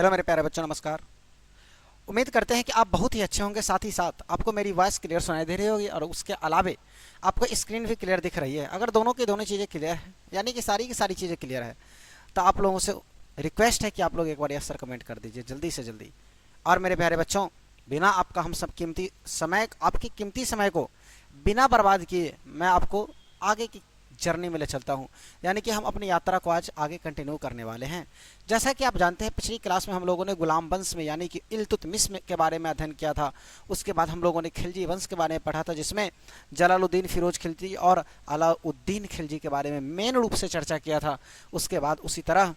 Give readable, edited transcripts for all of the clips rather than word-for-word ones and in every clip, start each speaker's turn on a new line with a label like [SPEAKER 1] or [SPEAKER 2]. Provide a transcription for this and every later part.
[SPEAKER 1] Hello मेरे प्यारे बच्चों, नमस्कार। उम्मीद करते हैं कि आप बहुत ही अच्छे होंगे। साथ ही साथ आपको मेरी वॉइस क्लियर सुनाई दे रही होगी और उसके अलावे आपको स्क्रीन भी क्लियर दिख रही है। अगर दोनों की दोनों चीज़ें क्लियर है, यानी कि सारी की सारी चीज़ें क्लियर है, तो आप लोगों से रिक्वेस्ट है कि आप लोग एक बार यस सर कमेंट कर दीजिए जल्दी से जल्दी। और मेरे प्यारे बच्चों, बिना आपका हम सब कीमती समय, आपकी कीमती समय को बिना बर्बाद किए मैं आपको आगे की जर्नी में ले चलता हूँ। यानी कि हम अपनी यात्रा को आज आगे कंटिन्यू करने वाले हैं। जैसा कि आप जानते हैं, पिछली क्लास में हम लोगों ने गुलाम वंश में यानी कि इल्तुतमिश के बारे में अध्ययन किया था। उसके बाद हम लोगों ने खिलजी वंश के बारे में पढ़ा था, जिसमें जलालुद्दीन फिरोज खिलजी और अलाउद्दीन खिलजी के बारे में मेन रूप से चर्चा किया था। उसके बाद उसी तरह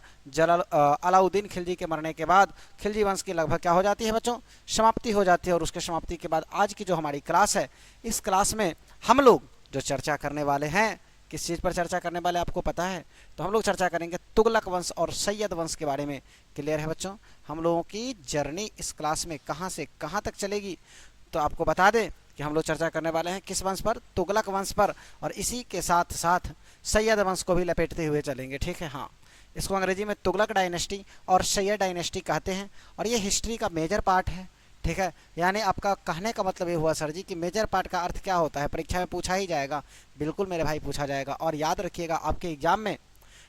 [SPEAKER 1] अलाउद्दीन खिलजी के मरने के बाद खिलजी वंश की लगभग क्या हो जाती है बच्चों, समाप्ति हो जाती है। और उसके समाप्ति के बाद आज की जो हमारी क्लास है, इस क्लास में हम लोग जो चर्चा करने वाले हैं, किस चीज़ पर चर्चा करने वाले आपको पता है? तो हम लोग चर्चा करेंगे तुगलक वंश और सैयद वंश के बारे में। क्लियर है बच्चों? हम लोगों की जर्नी इस क्लास में कहाँ से कहाँ तक चलेगी, तो आपको बता दें कि हम लोग चर्चा करने वाले हैं किस वंश पर? तुगलक वंश पर। और इसी के साथ साथ सैयद वंश को भी लपेटते हुए चलेंगे। ठीक है? हाँ, इसको अंग्रेजी में तुगलक डायनेस्टी और सैयद डायनेस्टी कहते हैं और ये हिस्ट्री का मेजर पार्ट है। ठीक है? यानी आपका कहने का मतलब ये हुआ सर जी कि मेजर पार्ट का अर्थ क्या होता है, परीक्षा में पूछा ही जाएगा। बिल्कुल मेरे भाई, पूछा जाएगा। और याद रखिएगा आपके एग्जाम में,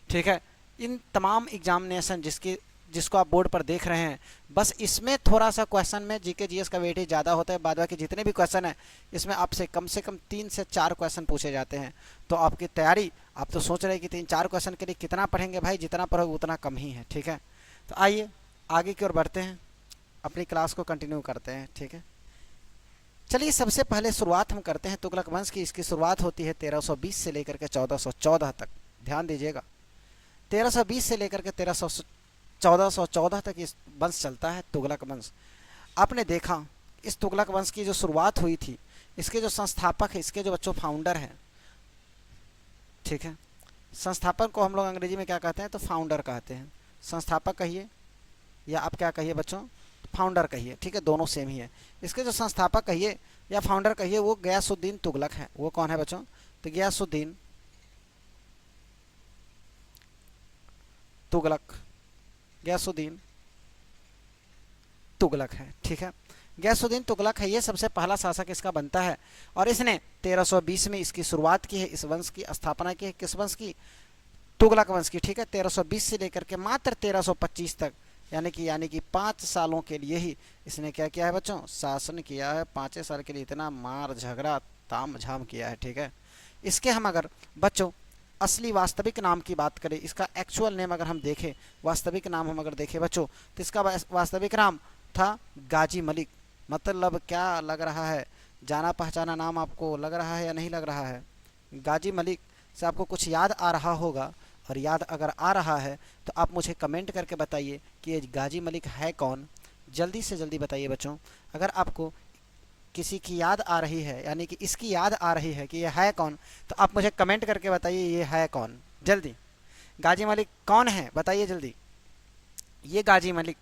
[SPEAKER 1] ठीक है, इन तमाम एग्जामिनेशन जिसको आप बोर्ड पर देख रहे हैं, बस इसमें थोड़ा सा क्वेश्चन में जीके जीएस का वेटेज ज़्यादा होता है। बाद बाकी जितने भी क्वेश्चन हैं, इसमें आपसे कम से कम 3 से 4 क्वेश्चन पूछे जाते हैं। तो आपकी तैयारी, आप तो सोच रहे हैं कि 3-4 क्वेश्चन के लिए कितना पढ़ेंगे भाई, जितना पढ़ोगे उतना कम ही है। ठीक है? तो आइए आगे की ओर बढ़ते हैं, अपनी क्लास को कंटिन्यू करते हैं। ठीक है? चलिए, सबसे पहले शुरुआत हम करते हैं तुगलक वंश की। इसकी शुरुआत होती है 1320 से लेकर के 1414 तक। ध्यान दीजिएगा, 1320 से लेकर के 1414 तक इस वंश चलता है, तुगलक वंश। आपने देखा इस तुगलक वंश की जो शुरुआत हुई थी, इसके जो संस्थापक है, इसके जो बच्चों फाउंडर हैं, ठीक है, संस्थापक को हम लोग अंग्रेजी में क्या कहते हैं? तो फाउंडर कहते हैं। संस्थापक कहिए या आप क्या कहिए बच्चों? फाउंडर कहिए। ठीक है? दोनों सेम ही है। इसके जो संस्थापक कहिए या फाउंडर कहिए, वो गयासुद्दीन तुगलक है। वो कौन है बच्चों? तो गयासुद्दीन तुगलक, गयासुद्दीन तुगलक है। ठीक है? गयासुद्दीन तुगलक है, ये सबसे पहला शासक इसका बनता है। और इसने 1320 में इसकी शुरुआत की है, इस वंश की स्थापना की है। किस वंश की? तुगलक वंश की। ठीक है? 1320 से लेकर के मात्र 1325 तक, यानी कि 5 सालों के लिए ही इसने क्या किया है बच्चों? शासन किया है। 5 साल के लिए इतना मार झगड़ा ताम झाम किया है। ठीक है? इसके हम अगर बच्चों असली वास्तविक नाम की बात करें, इसका एक्चुअल नेम अगर हम देखें, वास्तविक नाम हम अगर देखें बच्चों, तो इसका वास्तविक नाम था गाजी मलिक। मतलब क्या लग रहा है? जाना पहचाना नाम आपको लग रहा है या नहीं लग रहा है? गाजी मलिक से आपको कुछ याद आ रहा होगा। और याद अगर आ रहा है तो आप मुझे कमेंट करके बताइए कि ये गाजी मलिक है कौन। जल्दी से जल्दी बताइए बच्चों। अगर आपको किसी की याद आ रही है, यानी कि इसकी याद आ रही है कि ये है कौन, तो आप मुझे कमेंट करके बताइए ये है कौन। जल्दी, गाजी मलिक कौन है बताइए जल्दी। ये गाजी मलिक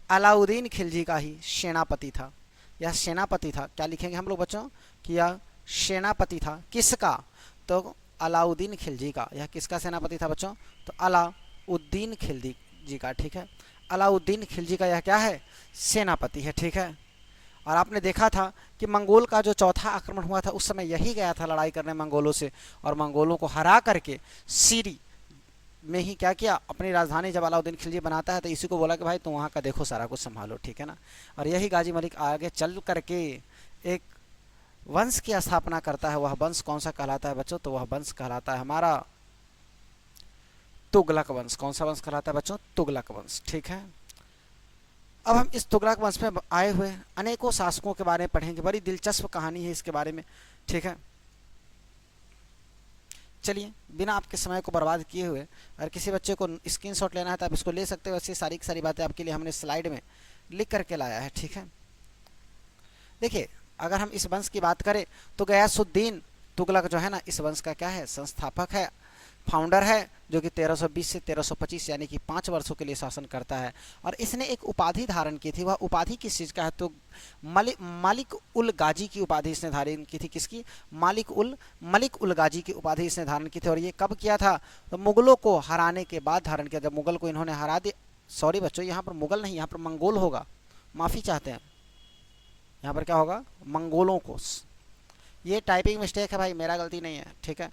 [SPEAKER 1] अलाउद्दीन खिलजी का ही सेनापति था, या सेनापति था। क्या लिखेंगे हम लोग बच्चों कि यह सेनापति था। किसका? तो अलाउद्दीन खिलजी का। यह किसका सेनापति था बच्चों? तो अलाउद्दीन खिलजी जी का। ठीक है? अलाउद्दीन खिलजी का यह क्या है? सेनापति है। ठीक है? और आपने देखा था कि मंगोल का जो चौथा आक्रमण हुआ था, उस समय यही गया था लड़ाई करने मंगोलों से, और मंगोलों को हरा करके सीरी में ही क्या किया? अपनी राजधानी जब अलाउद्दीन खिलजी बनाता है तो इसी को बोला कि भाई तुम वहाँ का देखो, सारा कुछ संभालो। ठीक है ना? और यही गाजी मलिक आगे चल करके एक वंश की स्थापना करता है। वह वंश कौन सा कहलाता है बच्चों? तो वह वंश कहलाता है हमारा तुगलक वंश। कौन सा वंश कहलाता है बच्चों? तुगलक वंश। ठीक है? अब हम इस तुगलक वंश में आए हुए अनेकों शासकों के बारे में पढ़ेंगे। बड़ी दिलचस्प कहानी है इसके बारे में। ठीक है? चलिए, बिना आपके समय को बर्बाद किए हुए, अगर किसी बच्चे को स्क्रीनशॉट लेना है तो आप इसको ले सकते हो। ऐसी सारी की सारी बातें आपके लिए हमने स्लाइड में लिख करके लाया है। ठीक है? देखिए, अगर हम इस वंश की बात करें तो गयासुद्दीन तुगलक जो है ना, इस वंश का क्या है? संस्थापक है, फाउंडर है, जो कि 1320 से 1325 यानी कि 5 वर्षों के लिए शासन करता है। और इसने एक उपाधि धारण की थी। वह उपाधि किस चीज़ का है? तो मालिक उल गाजी की उपाधि इसने धारण की थी। किसकी? मलिक उल गाजी की उपाधि इसने धारण की थी। और ये कब किया था? तो मुगलों को हराने के बाद धारण किया। जब मुगल को इन्होंने हरा दिया, सॉरी बच्चों, यहाँ पर मुगल नहीं, यहाँ पर मंगोल होगा, माफ़ी चाहते हैं। यहाँ पर क्या होगा, मंगोलों को। ये टाइपिंग मिस्टेक है भाई, मेरा गलती नहीं है, ठीक है।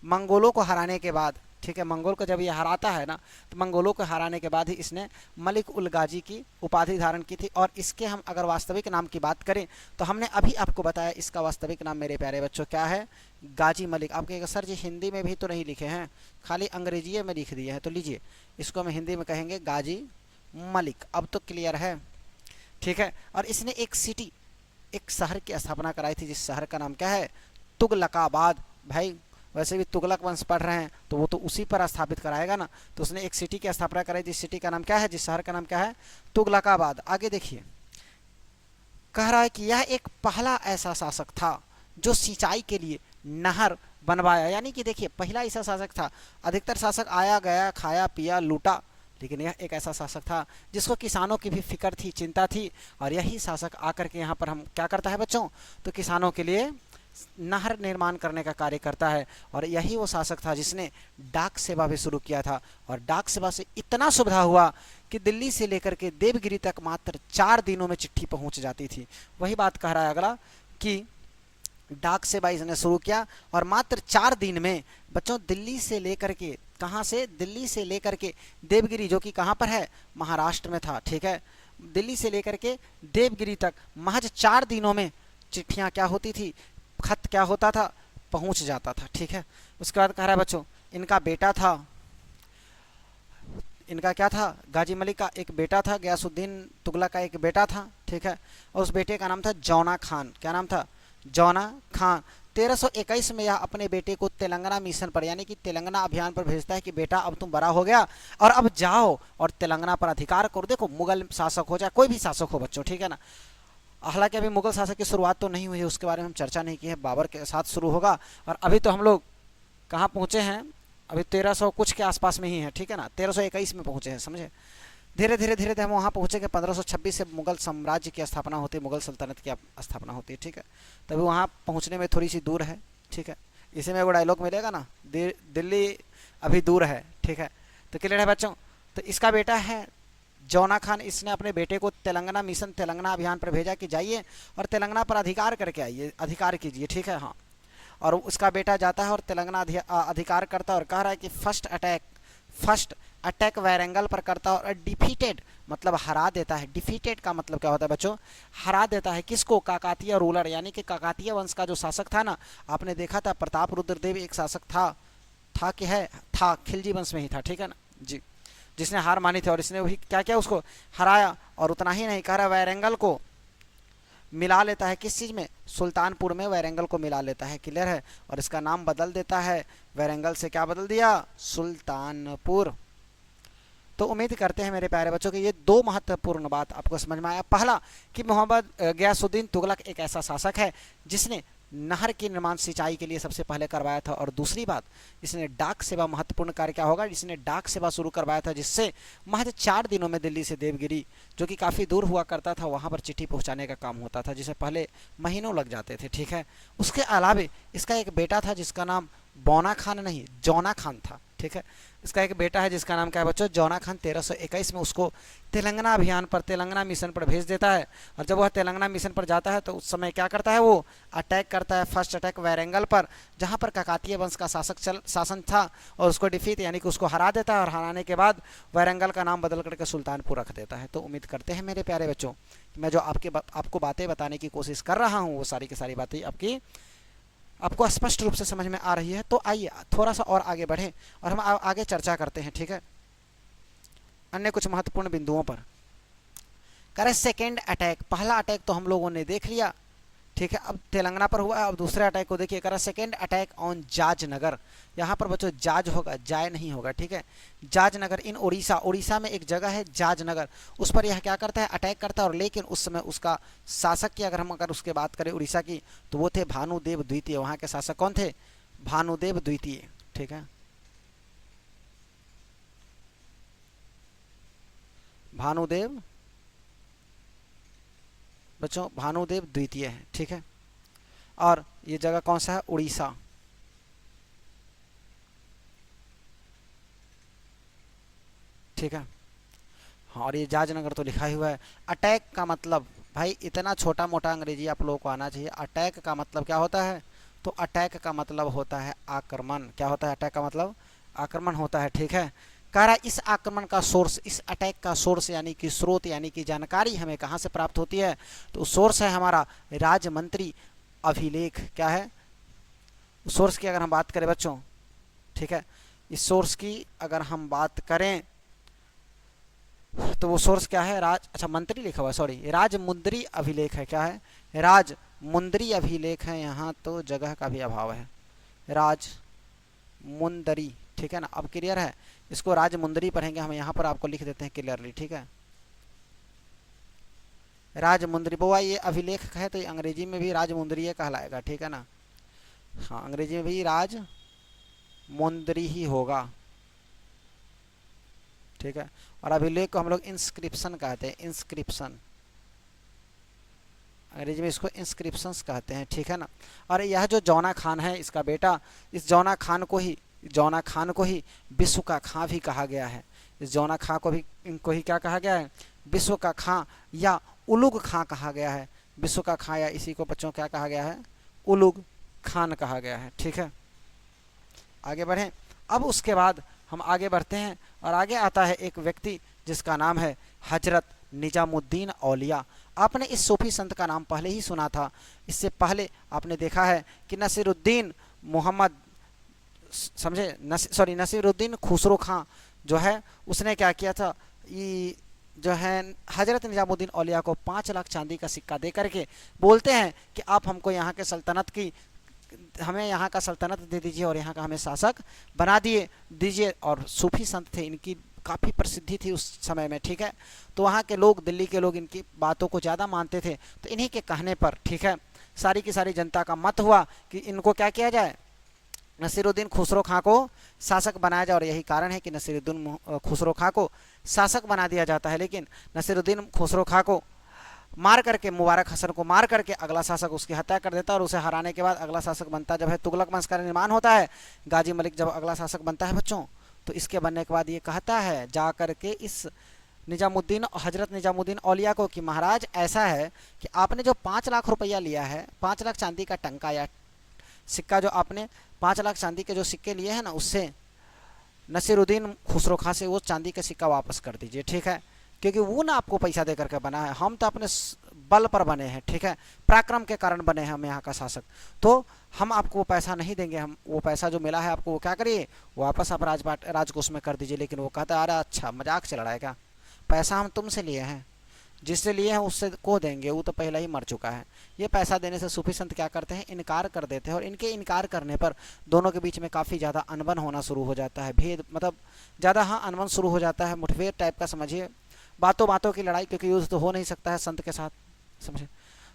[SPEAKER 1] मंगोलों को हराने के बाद, ठीक है, मंगोल को जब ये हराता है ना, तो मंगोलों को हराने के बाद ही इसने मलिक उल गाजी की उपाधि धारण की थी। और इसके हम अगर वास्तविक नाम की बात करें तो हमने अभी आपको बताया इसका वास्तविक नाम मेरे प्यारे बच्चों क्या है, गाजी मलिक। आप कहेंगे सर जी हिंदी में भी तो नहीं लिखे हैं, खाली अंग्रेजी में लिख दिए हैं, तो लीजिए इसको हम हिंदी में कहेंगे गाजी मलिक। अब तो क्लियर है, ठीक है। और इसने एक सिटी, एक शहर की स्थापना कराई थी, जिस शहर का नाम क्या है, तुगलकाबाद। भाई वैसे भी तुगलक वंश पढ़ रहे हैं तो वो तो उसी पर स्थापित कराएगा ना, तो उसने एक सिटी की स्थापना कराई, जिस सिटी का नाम क्या है, जिस शहर का नाम क्या है, तुगलकाबाद। आगे देखिए, कह रहा है कि यह एक पहला ऐसा शासक था जो सिंचाई के लिए नहर बनवाया। यानी कि देखिए पहला ऐसा शासक था, अधिकतर शासक आया गया, खाया पिया लूटा, लेकिन यह एक ऐसा शासक था जिसको किसानों की भी फिक्र थी, चिंता थी। और यही शासक आकर के यहाँ पर हम क्या करता है बच्चों, तो किसानों के लिए नहर निर्माण करने का कार्य करता है। और यही वो शासक था जिसने डाक सेवा भी शुरू किया था। और डाक सेवा से इतना सुविधा हुआ कि दिल्ली से लेकर के देवगिरी तक मात्र 4 दिनों में चिट्ठी पहुंच जाती थी। वही बात कह रहा है अगला कि डाक सेवा इसने शुरू किया और मात्र 4 दिन में बच्चों दिल्ली से लेकर के, कहाँ से, दिल्ली से लेकर के देवगिरी, जो कि कहाँ पर है, महाराष्ट्र में था, ठीक है। दिल्ली से लेकर के देवगिरी तक महज 4 दिनों में चिट्ठियाँ क्या होती थी, खत क्या होता था, पहुंच जाता था, ठीक है। उसके बाद कह रहा है बच्चों इनका बेटा था, इनका क्या था, गाजी मलिक का एक बेटा था, गयासुद्दीन तुगलक का एक बेटा था, ठीक है। और उस बेटे का नाम था जौना खान। क्या नाम था, जौना खान। 1321 में यह अपने बेटे को तेलंगाना मिशन पर, यानी कि तेलंगाना अभियान पर भेजता है कि बेटा अब तुम बड़ा हो गया और अब जाओ और तेलंगाना पर अधिकार करो। देखो मुगल शासक हो, चाहे कोई भी शासक हो बच्चों, ठीक है ना। हालांकि अभी मुगल शासक की शुरुआत तो नहीं हुई है, उसके बारे में हम चर्चा नहीं की है, बाबर के साथ शुरू होगा। और अभी तो हम लोग कहाँ पहुँचे हैं, अभी 1300 कुछ के आसपास में ही है, ठीक है ना, 1321 में पहुँचे हैं, समझे। धीरे धीरे धीरे धीरे हम वहाँ पहुँचेंगे। 1526 से मुगल साम्राज्य की स्थापना होती है, मुगल सल्तनत की स्थापना होती है, ठीक है। तभी वहाँ पहुँचने में थोड़ी सी दूर है, ठीक है। इसी में वो डायलॉग मिलेगा ना, दिल्ली अभी दूर है, ठीक है। तो क्लियर है बच्चों। तो इसका बेटा है जौना खान, इसने अपने बेटे को तेलंगाना मिशन, तेलंगाना अभियान पर भेजा कि जाइए और तेलंगाना पर अधिकार करके आइए, अधिकार कीजिए, ठीक है, हाँ। और उसका बेटा जाता है और तेलंगाना अधिकार करता है और कह रहा है कि फर्स्ट अटैक वारंगल पर करता है और डिफीटेड मतलब हरा देता है। डिफीटेड का मतलब क्या होता है बच्चों, हरा देता है। किसको, काकातीय रूलर, यानी कि काकातीय वंश का जो शासक था ना, आपने देखा था प्रताप रुद्रदेव एक शासक था कि है, था, खिलजी वंश में ही था, ठीक है ना जी, जिसने हार मानी थी और इसने वही क्या किया, उसको हराया। और उतना ही नहीं, कह रहा वारंगल को मिला लेता है, किस चीज़ में, सुल्तानपुर में वारंगल को मिला लेता है, क्लियर है। और इसका नाम बदल देता है, वारंगल से क्या बदल दिया, सुल्तानपुर। तो उम्मीद करते हैं मेरे प्यारे बच्चों कि ये 2 महत्वपूर्ण बात आपको समझ में आया। पहला कि मोहम्मद गयासुद्दीन तुगलक एक ऐसा शासक है जिसने नहर के निर्माण सिंचाई के लिए सबसे पहले करवाया था। और दूसरी बात, इसने डाक सेवा, महत्वपूर्ण कार्य क्या होगा, इसने डाक सेवा शुरू करवाया था, जिससे महज 4 दिनों में दिल्ली से देवगिरी, जो कि काफ़ी दूर हुआ करता था, वहाँ पर चिट्ठी पहुँचाने का काम होता था, जिसे पहले महीनों लग जाते थे, ठीक है। उसके अलावे इसका एक बेटा था जिसका नाम बौना खान नहीं, जौना खान था, ठीक है। इसका एक बेटा है जिसका नाम क्या है बच्चों, जौना खान। 1321 में उसको तेलंगाना अभियान पर, तेलंगाना मिशन पर भेज देता है। और जब वह तेलंगाना मिशन पर जाता है तो उस समय क्या करता है, वो अटैक करता है, फर्स्ट अटैक वारंगल पर, जहाँ पर काकातीय वंश का शासन था, और उसको डिफीट यानी कि उसको हरा देता है। और हराने के बाद वारंगल का नाम बदल करके सुल्तानपुर रख देता है। तो उम्मीद करते हैं मेरे प्यारे बच्चों, मैं जो आपको बातें बताने की कोशिश कर रहा हूँ वो सारी की सारी बातें आपको स्पष्ट रूप से समझ में आ रही है। तो आइए थोड़ा सा और आगे बढ़ें और हम आगे चर्चा करते हैं, ठीक है, अन्य कुछ महत्वपूर्ण बिंदुओं पर। करें सेकेंड अटैक, पहला अटैक तो हम लोगों ने देख लिया, ठीक है। अब तेलंगाना पर हुआ, अब दूसरे अटैक को देखिए। करें सेकेंड अटैक ऑन जाजनगर। यहाँ पर बच्चों जाज होगा, जाय नहीं होगा, ठीक है। जाजनगर इन उड़ीसा, उड़ीसा में एक जगह है जाजनगर, उस पर यह क्या करता है, अटैक करता है। और लेकिन उस समय उसका शासक की अगर उसके बात करें उड़ीसा की, तो वो थे भानुदेव द्वितीय। वहाँ के शासक कौन थे, भानुदेव द्वितीय, ठीक है, भानुदेव बच्चों, भानुदेव द्वितीय है, ठीक है। और ये जगह कौन सा है, उड़ीसा, ठीक है, हाँ, और ये जाजनगर तो लिखा ही हुआ है। अटैक का मतलब भाई इतना छोटा मोटा अंग्रेजी आप लोगों को आना चाहिए। अटैक का मतलब क्या होता है? तो अटैक का मतलब होता है आक्रमण। क्या होता है? अटैक का मतलब आक्रमण होता है। ठीक है, कह रहा है इस आक्रमण का सोर्स, इस अटैक का सोर्स यानी कि स्रोत यानी कि जानकारी हमें कहाँ से प्राप्त होती है? तो सोर्स है हमारा राजमंत्री अभिलेख। क्या है सोर्स की अगर हम बात करें बच्चों? ठीक है, इस सोर्स की अगर हम बात करें तो वो सोर्स क्या है? अच्छा मंत्री लिखा हुआ है, सॉरी, राजमुंदरी अभिलेख है। क्या है? राजमुंदरी अभिलेख है। यहाँ तो जगह का भी अभाव है, राजमुंदरी। ठीक है ना, अब क्लियर है? इसको राजमुंदरी पढ़ेंगे हम, यहाँ पर आपको लिख देते हैं क्लियरली। ठीक है, राजमुंदरी बुआ ये अभिलेख है तो ये अंग्रेजी में भी राजमुंदरी कहलाएगा। ठीक है ना, हाँ अंग्रेजी में भी राजमुंदरी ही होगा। ठीक है, और अभिलेख को हम लोग इंस्क्रिप्शन कहते हैं, इंस्क्रिप्शन, अंग्रेजी में इसको इंस्क्रिप्शंस कहते हैं। ठीक है ना, और यह जो जौना खान है इसका बेटा, इस जौना खान को ही विश्व का खां भी कहा गया है। इस जौना खां को भी, इनको ही क्या कहा गया है? विश्व का खां या उलुग खां कहा गया है। विश्व का खां या इसी को बच्चों क्या कहा गया है? उलुग खान कहा गया है। ठीक है, आगे बढ़ें। अब उसके बाद हम आगे बढ़ते हैं और आगे आता है एक व्यक्ति जिसका नाम है हजरत निजामुद्दीन औलिया। आपने इस सूफी संत का नाम पहले ही सुना था। इससे पहले आपने देखा है कि नसीरुद्दीन मोहम्मद, समझे, नसीरुद्दीन खुसरो खां जो है उसने क्या किया था? ये जो है हजरत निजामुद्दीन औलिया को 5 लाख चांदी का सिक्का दे करके बोलते हैं कि आप हमको यहाँ के सल्तनत की, हमें यहाँ का सल्तनत दे दीजिए और यहाँ का हमें शासक बना दीजिए। और सूफी संत थे, इनकी काफ़ी प्रसिद्धि थी उस समय में। ठीक है, तो वहाँ के लोग, दिल्ली के लोग इनकी बातों को ज़्यादा मानते थे। तो इन्हीं के कहने पर, ठीक है, सारी की सारी जनता का मत हुआ कि इनको क्या किया जाए? नसीरुद्दीन खुसरो खां को शासक बनाया जाए। और यही कारण है कि नसीरुद्दीन खुसरो खां को शासक बना दिया जाता है। लेकिन नसीरुद्दीन खुसरो खां को मार करके, मुबारक हसन को मार करके अगला शासक उसकी हत्या कर देता है। और उसे हराने के बाद अगला शासक बनता जब है तुगलक वंश का निर्माण होता है। गाजी मलिक जब अगला शासक बनता है बच्चों, तो इसके बनने के बाद ये कहता है जा करके इस हजरत निजामुद्दीन औलिया को कि महाराज ऐसा है कि आपने जो 5 लाख रुपया लिया है, 5 लाख चांदी का टंका या सिक्का, जो आपने 5 लाख चांदी के जो सिक्के लिए हैं ना, उससे नसीरुद्दीन खुसरो खां से वो चांदी का सिक्का वापस कर दीजिए। ठीक है, क्योंकि वो ना आपको पैसा दे करके बना है, हम तो अपने बल पर बने हैं। ठीक है, पराक्रम के कारण बने हैं हम यहाँ का शासक, तो हम आपको वो पैसा नहीं देंगे। हम वो पैसा जो मिला है आपको वो क्या करिए? वापस आप राजकोष में कर दीजिए। लेकिन वो कहता है अरे अच्छा मजाक चल रहा है क्या? पैसा हम तुमसे लिए हैं, जिससे लिए हैं उससे को देंगे, वो तो पहले ही मर चुका है। ये पैसा देने से सूफी संत क्या करते हैं? इनकार कर देते हैं। और इनके इनकार करने पर दोनों के बीच में काफ़ी ज़्यादा अनबन होना शुरू हो जाता है, भेद मतलब ज़्यादा, हाँ अनबन शुरू हो जाता है, मुठभेड़ टाइप का समझिए, बातों बातों की लड़ाई, क्योंकि युद्ध तो हो नहीं सकता है संत के साथ, समझे,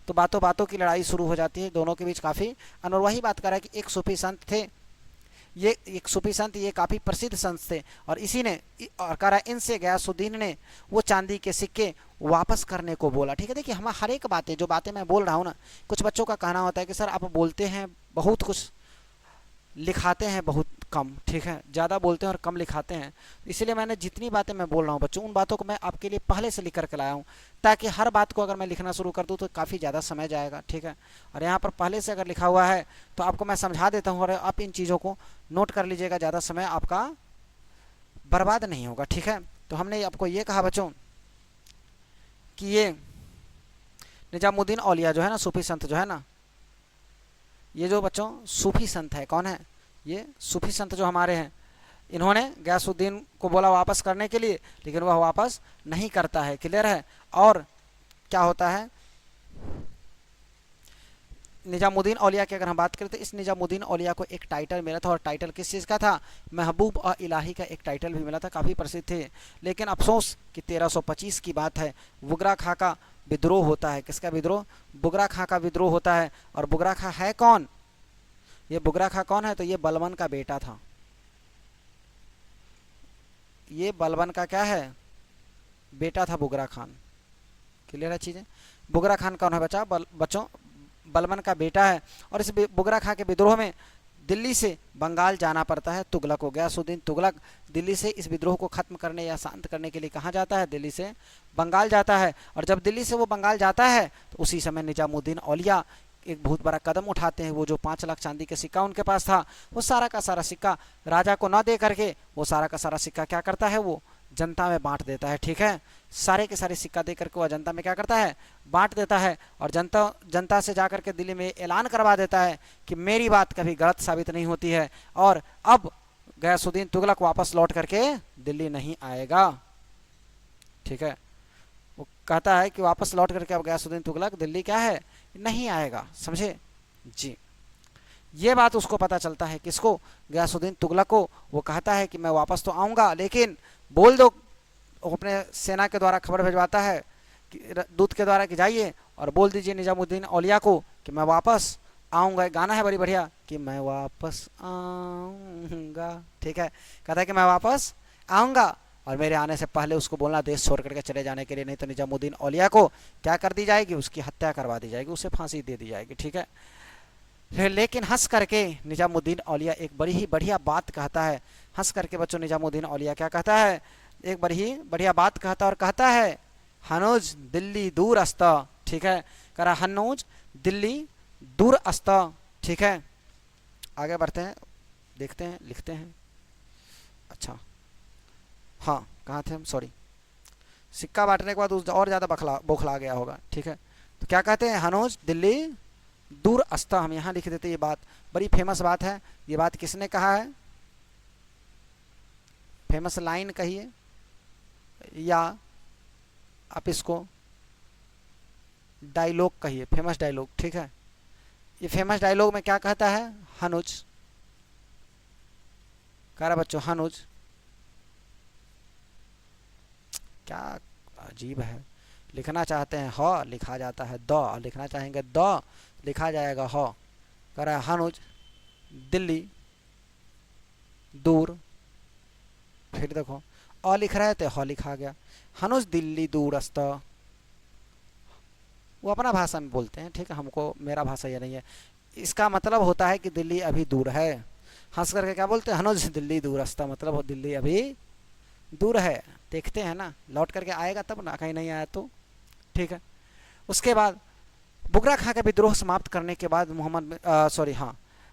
[SPEAKER 1] तो बातों बातों की लड़ाई शुरू हो जाती है दोनों के बीच काफ़ी। और वही बात कर रहा है कि एक सूफी संत थे, ये एक सूफी संत, ये काफ़ी प्रसिद्ध संत थे, और इसी ने और कह रहा है इनसे गयासुद्दीन ने वो चांदी के सिक्के वापस करने को बोला। ठीक है, देखिए हम हर एक बातें, जो बातें मैं बोल रहा हूँ ना, कुछ बच्चों का कहना होता है कि सर आप बोलते हैं बहुत कुछ, लिखाते हैं बहुत कम। ठीक है, ज़्यादा बोलते हैं और कम लिखाते हैं। इसलिए मैंने जितनी बातें मैं बोल रहा हूँ बच्चों, उन बातों को मैं आपके लिए पहले से लिख करके लाया हूँ, ताकि हर बात को अगर मैं लिखना शुरू कर दूँ तो काफ़ी ज़्यादा समय जाएगा। ठीक है, और यहाँ पर पहले से अगर लिखा हुआ है तो आपको मैं समझा देता हूँ और आप इन चीज़ों को नोट कर लीजिएगा, ज़्यादा समय आपका बर्बाद नहीं होगा। ठीक है, तो हमने आपको ये कहा बच्चों कि ये निजामुद्दीन औलिया जो है ना, सूफी संत जो है ना, ये जो बच्चों सूफी संत है, कौन है? ये सूफी संत जो हमारे हैं, इन्होंने गयासुद्दीन को बोला वापस करने के लिए, लेकिन वह वापस नहीं करता है। क्लियर है? और क्या होता है, निजामुद्दीन औलिया की अगर हम बात करें तो इस निजामुद्दीन औलिया को एक टाइटल मिला था, और टाइटल किस चीज़ का था? महबूब और इलाही का एक टाइटल भी मिला था, काफ़ी प्रसिद्ध थे। लेकिन अफसोस कि 1325 की बात है, बुगरा खां का विद्रोह होता है। किसका विद्रोह? बुगरा खां का विद्रोह होता है। और बुगरा खां है कौन? ये बुगरा खां कौन है? तो ये बलबन का बेटा था। ये बलबन का क्या है? बेटा था बुगरा खान। क्लियर है चीज़ें? बुगरा खान कौन है बच्चों? बलबन का बेटा है। और इस बुगरा खां के विद्रोह में दिल्ली से बंगाल जाना पड़ता है तुगलक को। गयासुद्दीन तुगलक दिल्ली से इस विद्रोह को खत्म करने या शांत करने के लिए कहाँ जाता है? दिल्ली से बंगाल जाता है। और जब दिल्ली से वो बंगाल जाता है तो उसी समय निजामुद्दीन औलिया एक बहुत बड़ा कदम उठाते हैं। वो जो 5 लाख चांदी का सिक्का उनके पास था, वो सारा का सारा सिक्का राजा को ना दे करके वो सारा का सारा सिक्का क्या करता है? वो जनता में बांट देता है। ठीक है, सारे के सारे सिक्का दे करके वह जनता में क्या करता है? बांट देता है। और जनता से जाकर के दिल्ली में ऐलान करवा देता है कि मेरी बात कभी गलत साबित नहीं होती है और अब गयासुद्दीन तुगलक वापस लौट करके दिल्ली नहीं आएगा। ठीक है, वो कहता है कि वापस लौट करके अब गयासुद्दीन तुगलक दिल्ली क्या है? नहीं आएगा। समझे जी? ये बात उसको पता चलता है, किसको? गयासुद्दीन तुगलक को। वो कहता है कि मैं वापस तो आऊँगा, लेकिन बोल दो, वो अपने सेना के द्वारा खबर भिजवाता है कि दूत के द्वारा कि जाइए और बोल दीजिए निजामुद्दीन औलिया को कि मैं वापस आऊँगा। एक गाना है बड़ी बढ़िया कि मैं वापस आऊँगा। ठीक है, कहता है कि मैं वापस आऊँगा और मेरे आने से पहले उसको बोलना देश छोड़ करके चले जाने के लिए, नहीं तो निजामुद्दीन औलिया को क्या कर दी जाएगी? उसकी हत्या करवा दी जाएगी, उसे फांसी दे दी जाएगी। ठीक है, लेकिन हंस करके निजामुद्दीन औलिया एक बड़ी ही बढ़िया बात कहता है। हंस करके बच्चों निजामुद्दीन औलिया क्या कहता है? एक बड़ी बढ़िया बात कहता और कहता है हनूज दिल्ली दूर अस्ता। ठीक है, कह रहा हनूज दिल्ली दूर अस्ता। ठीक है, आगे बढ़ते हैं, देखते हैं, लिखते हैं। अच्छा हाँ, कहाँ थे हम? सॉरी, सिक्का बांटने के बाद उस और ज़्यादा बौखला गया होगा। ठीक है, तो क्या कहते हैं? हनूज दिल्ली दूर अस्ता। हम यहाँ लिख देते, ये बात बड़ी फेमस बात है। ये बात किसने कहा है? फेमस लाइन कहिए या आप इसको डायलॉग कहिए, फेमस डायलॉग। ठीक है, ये फेमस डायलॉग में क्या कहता है? हनुज कह रहा बच्चों, हनुज। क्या अजीब है, लिखना चाहते हैं ह लिखा जाता है द, लिखना चाहेंगे द लिखा जाएगा ह। कह रहा है हनुज दिल्ली दूर, फिर देखो अ लिख रहे थे ह लिखा गया। हनुज दिल्ली दूर अस्त, वो अपना भाषा में बोलते हैं। ठीक है, हमको मेरा भाषा ये नहीं है। इसका मतलब होता है कि दिल्ली अभी दूर है। हंस करके क्या बोलते हैं? हनुज दिल्ली दूर अस्त, मतलब दिल्ली अभी दूर है। देखते हैं ना, लौट करके आएगा तब ना, कहीं नहीं आया तो। ठीक है, उसके बाद बुगरा खां का विद्रोह समाप्त करने के बाद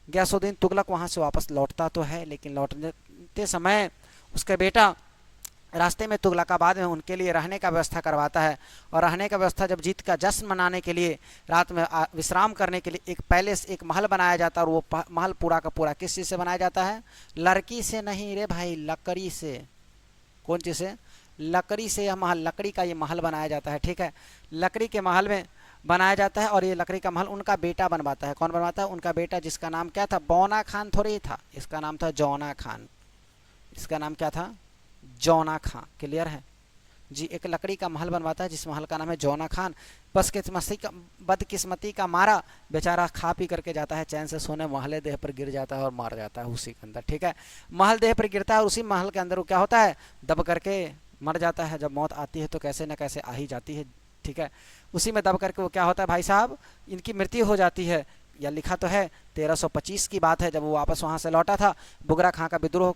[SPEAKER 1] गयासुद्दीन तुगलक वहाँ से वापस लौटता तो है, लेकिन लौटते समय उसका बेटा रास्ते में तुगलकाबाद में उनके लिए रहने का व्यवस्था करवाता है। और रहने का व्यवस्था, जब जीत का जश्न मनाने के लिए रात में विश्राम करने के लिए एक पैलेस, एक महल बनाया जाता है। और वो महल पूरा का पूरा किस चीज़ से बनाया जाता है? लड़की से नहीं रे भाई, लकड़ी से। कौन चीज़ से? लकड़ी से। यह महल, लकड़ी का ये महल बनाया जाता है। ठीक है, लकड़ी के महल में बनाया जाता है। और ये लकड़ी का महल उनका बेटा बनवाता है। कौन बनवाता है? उनका बेटा, जिसका नाम क्या था? बौना खान थोड़ी था, इसका नाम था जौना खान। इसका नाम क्या था? जौना खां। क्लियर है जी? एक लकड़ी का महल बनवाता है जिस महल का नाम है जौना खान। बदकिस्मती का मारा बेचारा खा पी करके जाता है चैन से सोने, महल देह पर गिर जाता है और मार जाता है उसी के अंदर। ठीक है, महल देह पर गिरता है और उसी महल के अंदर वो क्या होता है? दब करके मर जाता है। जब मौत आती है तो कैसे न कैसे आ ही जाती है। ठीक है, उसी में दब करके वो क्या होता है भाई साहब? इनकी मृत्यु हो जाती है। या लिखा तो है 1325 की बात है, जब वो वापस वहाँ से लौटा था बुगरा खां का विद्रोह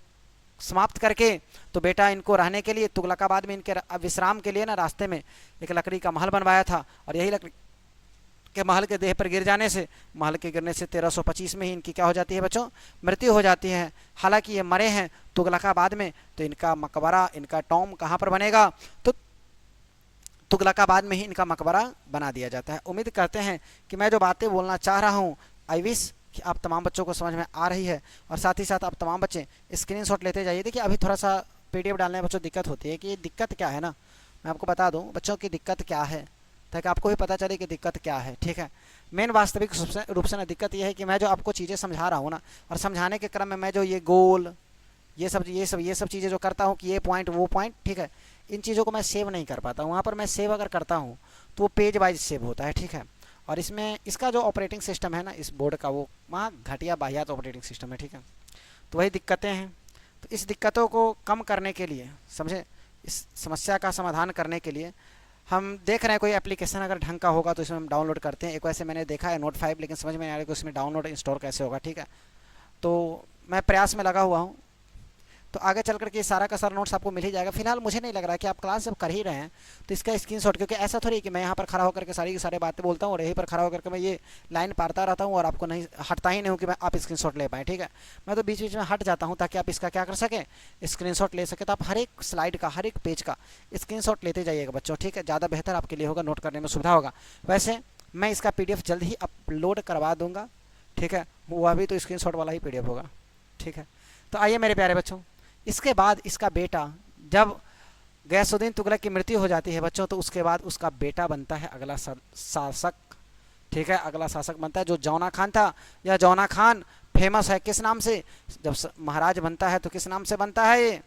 [SPEAKER 1] समाप्त करके, तो बेटा इनको रहने के लिए तुगलकाबाद में इनके विश्राम के लिए ना रास्ते में एक लकड़ी का महल बनवाया था। और यही लकड़ी के महल के देह पर गिर जाने से, महल के गिरने से 1325 में ही इनकी क्या हो जाती है बच्चों? मृत्यु हो जाती है। हालांकि ये मरे हैं तुगलकाबाद में, तो इनका मकबरा, इनका टॉम कहाँ पर बनेगा? तो तुगलकाबाद में ही इनका मकबरा बना दिया जाता है। उम्मीद करते हैं कि मैं जो बातें बोलना चाह रहा हूँ, आई विश कि आप तमाम बच्चों को समझ में आ रही है। और साथ ही साथ आप तमाम बच्चे स्क्रीनशॉट लेते जाइए। देखिए अभी थोड़ा सा पीडीएफ डालने में बच्चों दिक्कत होती है कि ये दिक्कत क्या है ना, मैं आपको बता दूं बच्चों की दिक्कत क्या है, ताकि आपको भी पता चले कि दिक्कत क्या है। ठीक है, मेन वास्तविक रूप से ना दिक्कत ये है कि मैं जो आपको चीज़ें समझा रहा हूँ ना, और समझाने के क्रम में मैं जो ये गोल ये सब चीज़ें जो करता हूँ कि ये पॉइंट वो पॉइंट, ठीक है, इन चीज़ों को मैं सेव नहीं कर पाता हूँ। वहाँ पर मैं सेव अगर करता हूँ तो वो पेज वाइज सेव होता है। ठीक है, और इसमें इसका जो ऑपरेटिंग सिस्टम है ना इस बोर्ड का, वो वहाँ घटिया बाहियात ऑपरेटिंग सिस्टम है। ठीक है, तो वही दिक्कतें हैं। तो इस दिक्कतों को कम करने के लिए, समझे, इस समस्या का समाधान करने के लिए हम देख रहे हैं कोई एप्लीकेशन अगर ढंग का होगा तो इसमें हम डाउनलोड करते हैं। एक वैसे मैंने देखा है नोट 5, लेकिन समझ में नहीं आ रहा कि उसमें डाउनलोड इंस्टॉल कैसे होगा। ठीक है, तो मैं प्रयास में लगा हुआ हूँ। तो आगे चल करके सारा का सारा नोट्स आपको मिल ही जाएगा। फिलहाल मुझे नहीं लग रहा है कि आप क्लास जब कर ही रहे हैं तो इसका स्क्रीनशॉट, क्योंकि ऐसा थोड़ी कि मैं यहाँ पर खड़ा होकर के सारी की सारी बातें बोलता हूँ और यहीं पर खड़ा होकर के मैं ये लाइन पारता रहता हूँ और आपको नहीं हटता ही नहीं हूँ कि मैं आप स्क्रीनशॉट ले पाएँ, ठीक है। मैं तो बीच बीच में हट जाता हूँ ताकि आप इसका क्या कर सकें, स्क्रीनशॉट ले सकें। तो आप हर एक स्लाइड का, हर एक पेज का स्क्रीनशॉट लेते जाइएगा बच्चों, ठीक है। ज़्यादा बेहतर आपके लिए होगा, नोट करने में सुविधा होगा। वैसे मैं इसका PDF जल्द ही अपलोड करवा दूंगा, ठीक है। वह भी तो स्क्रीनशॉट वाला ही PDF होगा, ठीक है। तो आइए मेरे प्यारे बच्चों, इसके बाद इसका बेटा, जब गयासुद्दीन तुगलक की मृत्यु हो जाती है बच्चों, तो उसके बाद उसका बेटा बनता है अगला शासक, ठीक है। अगला शासक बनता है जो जौना खान था। यह जौना खान फेमस है किस नाम से, जब महाराज बनता है तो किस नाम से बनता है ये,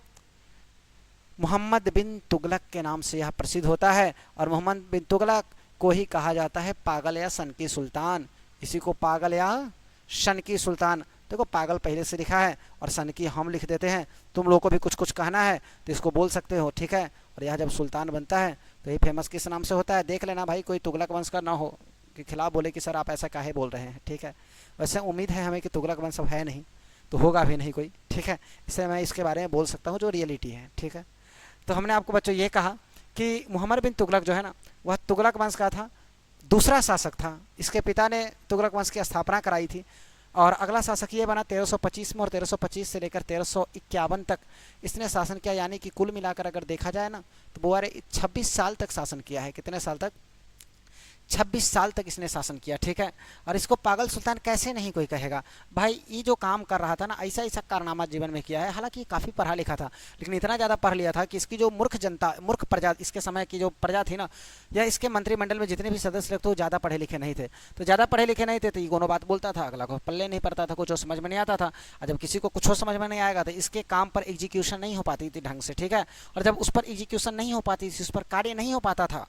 [SPEAKER 1] मोहम्मद बिन तुगलक के नाम से यह प्रसिद्ध होता है। और मोहम्मद बिन तुगलक को ही कहा जाता है पागल या सन की सुल्तान। इसी को पागल या शन की सुल्तान, देखो पागल पहले से लिखा है और सन की हम लिख देते हैं। तुम लोगों को भी कुछ कुछ कहना है तो इसको बोल सकते हो, ठीक है। और यह जब सुल्तान बनता है तो ये फेमस किस नाम से होता है, देख लेना भाई, कोई तुगलक वंश का ना हो के खिलाफ बोले कि सर आप ऐसा काहे बोल रहे हैं, ठीक है। वैसे उम्मीद है हमें कि तुगलक वंश अब है नहीं, तो होगा भी नहीं कोई, ठीक है। इससे मैं इसके बारे में बोल सकता हूँ जो रियलिटी है, ठीक है। तो हमने आपको बच्चों ये कहा कि मोहम्मद बिन तुगलक जो है ना, वह तुगलक वंश का था, दूसरा शासक था। इसके पिता ने तुगलक वंश की स्थापना कराई थी और अगला शासक ये बना 1325 में, और 1325 से लेकर 1351 तक इसने शासन किया। यानी कि कुल मिलाकर अगर देखा जाए ना तो बुआरे 26 साल तक शासन किया है। कितने साल तक, 26 साल तक इसने शासन किया, ठीक है। और इसको पागल सुल्तान कैसे नहीं कोई कहेगा भाई। ये जो काम कर रहा था ना, ऐसा ऐसा कारनामा जीवन में किया है। हालांकि ये काफ़ी पढ़ा लिखा था, लेकिन इतना ज़्यादा पढ़ लिया था कि इसकी जो मूर्ख जनता, मूर्ख प्रजा, इसके समय की जो प्रजा थी ना, या इसके मंत्रिमंडल में जितने भी सदस्य लगते वो ज़्यादा पढ़े लिखे नहीं थे। तो ज़्यादा पढ़े लिखे नहीं थे तो ये दोनों बात बोलता था, अगला को पल्ले नहीं पड़ता था, कुछ समझ में नहीं आता था। और जब किसी को कुछ समझ में नहीं आएगा तो इसके काम पर एग्जीक्यूशन नहीं हो पाती थी ढंग से, ठीक है। और जब उस पर एग्जीक्यूशन नहीं हो पाती थी, उस पर कार्य नहीं हो पाता था,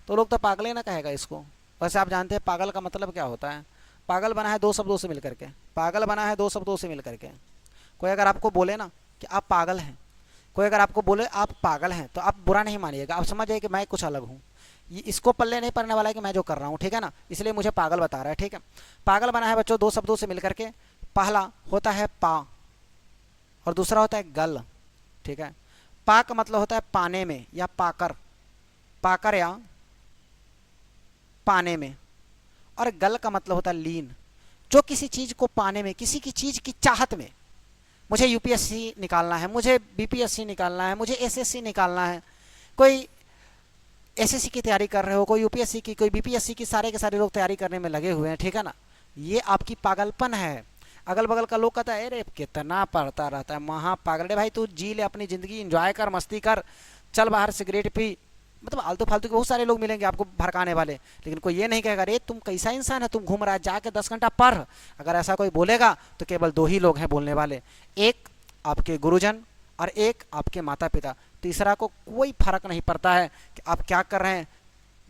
[SPEAKER 1] तो लोग तो पागल ही ना कहेगा इसको। वैसे आप जानते हैं पागल का मतलब क्या होता है। पागल बना है दो शब्दों से मिलकर के, पागल बना है दो शब्दों से मिलकर के। कोई अगर आपको बोले ना कि आप पागल हैं, कोई अगर आपको बोले आप पागल हैं, तो आप बुरा नहीं मानिएगा, आप समझ जाइए कि मैं कुछ अलग हूँ। ये इसको पल्ले नहीं पड़ने वाला है कि मैं जो कर रहा हूँ, ठीक है ना, इसलिए मुझे पागल बता रहा है, ठीक है। पागल बना है बच्चों दो शब्दों से मिलकर के। पहला होता है पा और दूसरा होता है गल, ठीक है। पा का मतलब होता है पाने में या पाकर, पाकर या पाने में। और गल का मतलब होता है लीन, जो किसी चीज को पाने में, किसी की चीज की चाहत में। मुझे यूपीएससी निकालना है, मुझे बीपीएससी निकालना है, मुझे एसएससी निकालना है। कोई एसएससी की तैयारी कर रहे हो, कोई यूपीएससी की, कोई बीपीएससी की, सारे के सारे लोग तैयारी करने में लगे हुए हैं, ठीक है ना। ये आपकी पागलपन है। अगल बगल का लोग कहता है अरे कितना पढ़ता रहता है, महा पागल। अरे भाई तू जी ले अपनी ज़िंदगी, इंजॉय कर, मस्ती कर, चल बाहर सिगरेट पी। मतलब आलतू फालतू के बहुत सारे लोग मिलेंगे आपको भड़काने वाले, लेकिन कोई ये नहीं कहेगा अरे तुम कैसा इंसान है, तुम घूम रहा है, जाके 10 घंटा पढ़। अगर ऐसा कोई बोलेगा तो केवल दो ही लोग हैं बोलने वाले, एक आपके गुरुजन और एक आपके माता पिता। तीसरा को कोई फर्क नहीं पड़ता है कि आप क्या कर रहे हैं।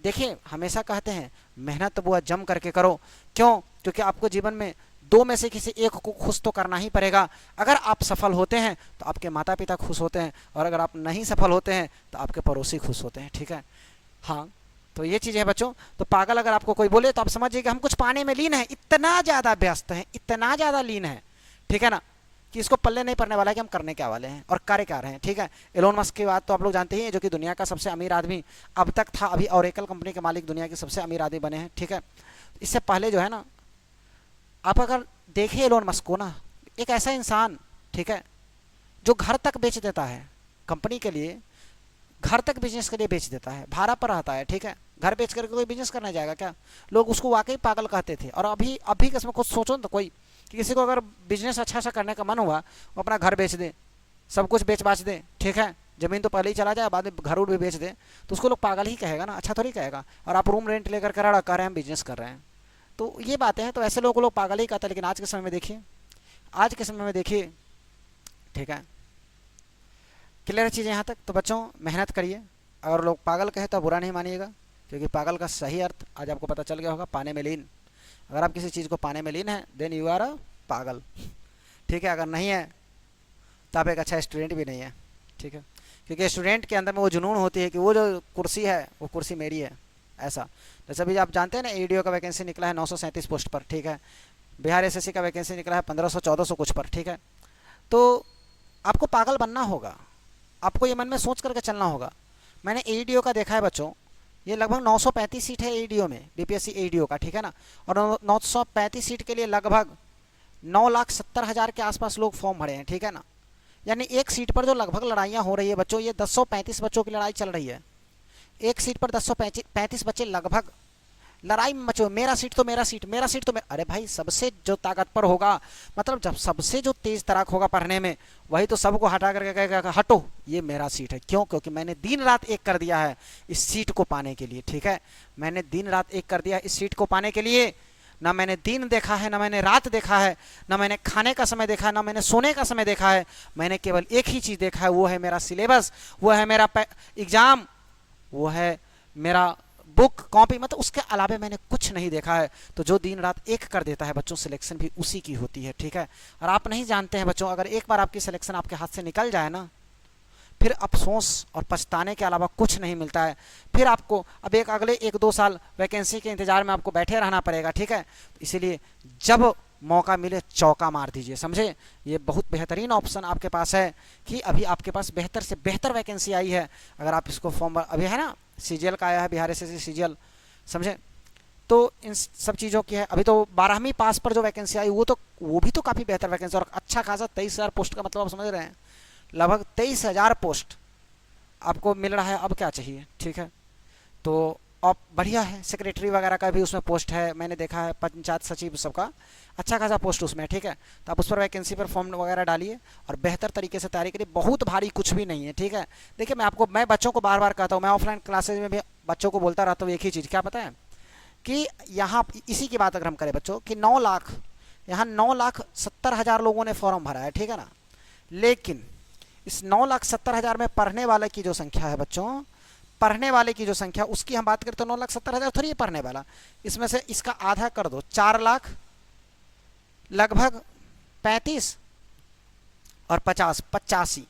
[SPEAKER 1] देखिए हमेशा कहते हैं मेहनत बुआ जम करके करो, क्यों, क्योंकि आपको जीवन में दो में से किसी एक को खुश तो करना ही पड़ेगा। अगर आप सफल होते हैं तो आपके माता पिता खुश होते हैं, और अगर आप नहीं सफल होते हैं तो आपके पड़ोसी खुश होते हैं, ठीक है। हाँ, तो ये चीज़ है बच्चों। तो पागल अगर आपको कोई बोले तो आप समझिए कि हम कुछ पाने में लीन है, इतना ज़्यादा व्यस्त हैं, इतना ज़्यादा लीन है, ठीक है ना, कि इसको पल्ले नहीं पड़ने वाला है कि हम करने क्या वाले हैं और कार्य क्या रहे हैं, ठीक है। एलोन मस्क की बात तो आप लोग जानते ही हैं, जो कि दुनिया का सबसे अमीर आदमी अब तक था, अभी ओरेकल कंपनी के मालिक दुनिया के सबसे अमीर आदमी बने हैं, ठीक है। इससे पहले जो है ना, आप अगर देखिए एलोन मस्क को ना, एक ऐसा इंसान, ठीक है, जो घर तक बेच देता है कंपनी के लिए, घर तक बिजनेस के लिए बेच देता है, भाड़ा पर रहता है, ठीक है। घर बेच करके कोई बिजनेस करने जाएगा क्या? लोग उसको वाकई पागल कहते थे। और अभी कसम को सोचो तो कोई कि किसी को अगर बिजनेस अच्छा सा करने का मन हुआ, वो अपना घर बेच दे, सब कुछ बेच बाच दे, ठीक है, ज़मीन तो पहले ही चला जाए, बाद में घर उड़ भी बेच दे, तो उसको लोग पागल ही कहेगा ना, अच्छा थोड़ी कहेगा। और आप रूम रेंट लेकर कर रहे हैं, बिजनेस कर रहे हैं, तो ये बातें हैं। तो ऐसे लोगों को लोग पागल ही कहते हैं। लेकिन आज के समय में देखिए, आज के समय में देखिए, ठीक है, क्लियर चीज़ यहाँ तक। तो बच्चों मेहनत करिए, अगर लोग पागल कहे तो बुरा नहीं मानिएगा, क्योंकि पागल का सही अर्थ आज आपको पता चल गया होगा, पाने में लीन। अगर आप किसी चीज़ को पाने में लीन है देन यू आर अ पागल, ठीक है। अगर नहीं है तो आप एक अच्छा स्टूडेंट भी नहीं है, ठीक है, क्योंकि स्टूडेंट के अंदर में वो जुनून होती है कि वो जो कुर्सी है वो कुर्सी मेरी है, ऐसा। जैसे अभी आप जानते हैं ना, ईडीओ का वैकेंसी निकला है 937 पोस्ट पर, ठीक है, बिहार एसएससी का वैकेंसी निकला है 1500-1400 कुछ पर, ठीक है। तो आपको पागल बनना होगा, आपको ये मन में सोच करके चलना होगा। मैंने एईडीओ का देखा है बच्चों, ये लगभग 935 सीट है एईडीओ में, बीपीएससी एईडीओ का, ठीक है ना। और 935 सीट के लिए लगभग 9,70,000 के आसपास लोग फॉर्म भरे हैं, ठीक है ना। यानी एक सीट पर जो लगभग लड़ाइयाँ हो रही है बच्चों, ये 1035 बच्चों की लड़ाई चल रही है। एक सीट पर 1035 बच्चे लगभग लड़ाई में मचो, मेरा सीट तो मेरा सीट, मेरा सीट तो मेरा। अरे भाई, सबसे जो ताकतवर होगा, मतलब जब सबसे जो तेज तराक होगा पढ़ने में, वही तो सबको हटा करके कहेगा हटो ये मेरा सीट है। क्यों? क्योंकि मैंने दिन रात एक कर दिया है इस सीट को पाने के लिए, ठीक है। मैंने दिन रात एक कर दिया है इस सीट को पाने के लिए। ना मैंने दिन देखा है, ना मैंने रात देखा है, ना मैंने खाने का समय देखा है, ना मैंने सोने का समय देखा है। मैंने केवल एक ही चीज़ देखा है, वो है मेरा सिलेबस, वो है मेरा एग्ज़ाम, वो है मेरा बुक कॉपी, मतलब उसके अलावा मैंने कुछ नहीं देखा है। तो जो दिन रात एक कर देता है बच्चों, सिलेक्शन भी उसी की होती है, ठीक है। और आप नहीं जानते हैं बच्चों, अगर एक बार आपकी सिलेक्शन आपके हाथ से निकल जाए ना, फिर अफसोस और पछताने के अलावा कुछ नहीं मिलता है। फिर आपको अब अगले 1-2 साल वैकेंसी के इंतजार में आपको बैठे रहना पड़ेगा, ठीक है। तो इसीलिए जब मौका मिले चौका मार दीजिए, समझे। ये बहुत बेहतरीन ऑप्शन आपके पास है कि अभी आपके पास बेहतर से बेहतर वैकेंसी आई है। अगर आप इसको फॉर्म अभी है ना, सीजीएल का आया है, बिहार एसएससी सीजीएल, समझे। तो इन सब चीज़ों की है। अभी तो 12वीं पास पर जो वैकेंसी आई वो भी तो काफ़ी बेहतर वैकेंसी, और अच्छा खासा 23,000 पोस्ट का, मतलब आप समझ रहे हैं, लगभग 23,000 पोस्ट आपको मिल रहा है। अब क्या चाहिए, ठीक है। तो अब बढ़िया है, सेक्रेटरी वगैरह का भी उसमें पोस्ट है, मैंने देखा है, पंचायत सचिव सबका अच्छा खासा पोस्ट उसमें, ठीक है। तो आप उस पर वैकेंसी पर फॉर्म वगैरह डालिए और बेहतर तरीके से तैयारी करिए। बहुत भारी कुछ भी नहीं है, ठीक है। देखिए, मैं बच्चों को बार बार कहता हूँ, मैं ऑफलाइन क्लासेज में भी बच्चों को बोलता रहता हूँ एक ही चीज़, क्या पता है कि यहाँ इसी की बात अगर हम करें बच्चों कि 9 लाख, यहाँ 9,70,000 लोगों ने फॉर्म भरा है, ठीक है ना। लेकिन इस 9,70,000 में पढ़ने वाले की जो संख्या है बच्चों, पढ़ने वाले की जो संख्या, उसकी हम बात करें तो 9,70,000 थोड़ी है पढ़ने वाला। इसमें से इसका आधा कर दो, 4 लाख, लगभग 35 और 50, 85,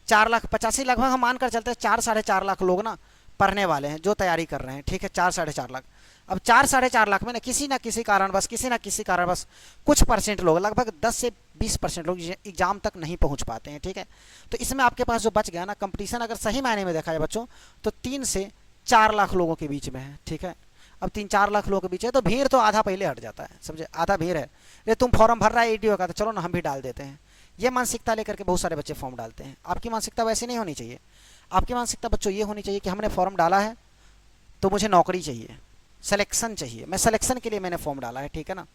[SPEAKER 1] 4,85,000 लगभग हम मानकर चलते हैं। 4-4.5 लाख लोग ना पढ़ने वाले हैं जो तैयारी कर रहे हैं, ठीक है। 4-4.5 लाख। अब 4-4.5 लाख में ना किसी ना किसी कारणवश कुछ परसेंट लोग, लगभग 10 से 20% लोग एग्जाम तक नहीं पहुंच पाते हैं, ठीक है। तो इसमें आपके पास जो बच गया ना, कंपटीशन अगर सही मायने में देखा जाए बच्चों, तो 3 से 4 लाख लोगों के बीच में है, ठीक है। अब 3-4 लाख लोगों के बीच है तो भीड़ तो आधा पहले हट जाता है, समझे। आधा भीड़ है, ये तुम फॉर्म भर रहा है एईडीओ का, तो चलो ना हम भी डाल देते हैं। ये मानसिकता लेकर के बहुत सारे बच्चे फॉर्म डालते हैं। आपकी मानसिकता वैसी नहीं होनी चाहिए। आपकी मानसिकता बच्चों ये होनी चाहिए कि हमने फॉर्म डाला है तो मुझे नौकरी चाहिए, सिलेक्शन चाहिए, मैं सिलेक्शन के लिए मैंने फॉर्म डाला है, ठीक है ना।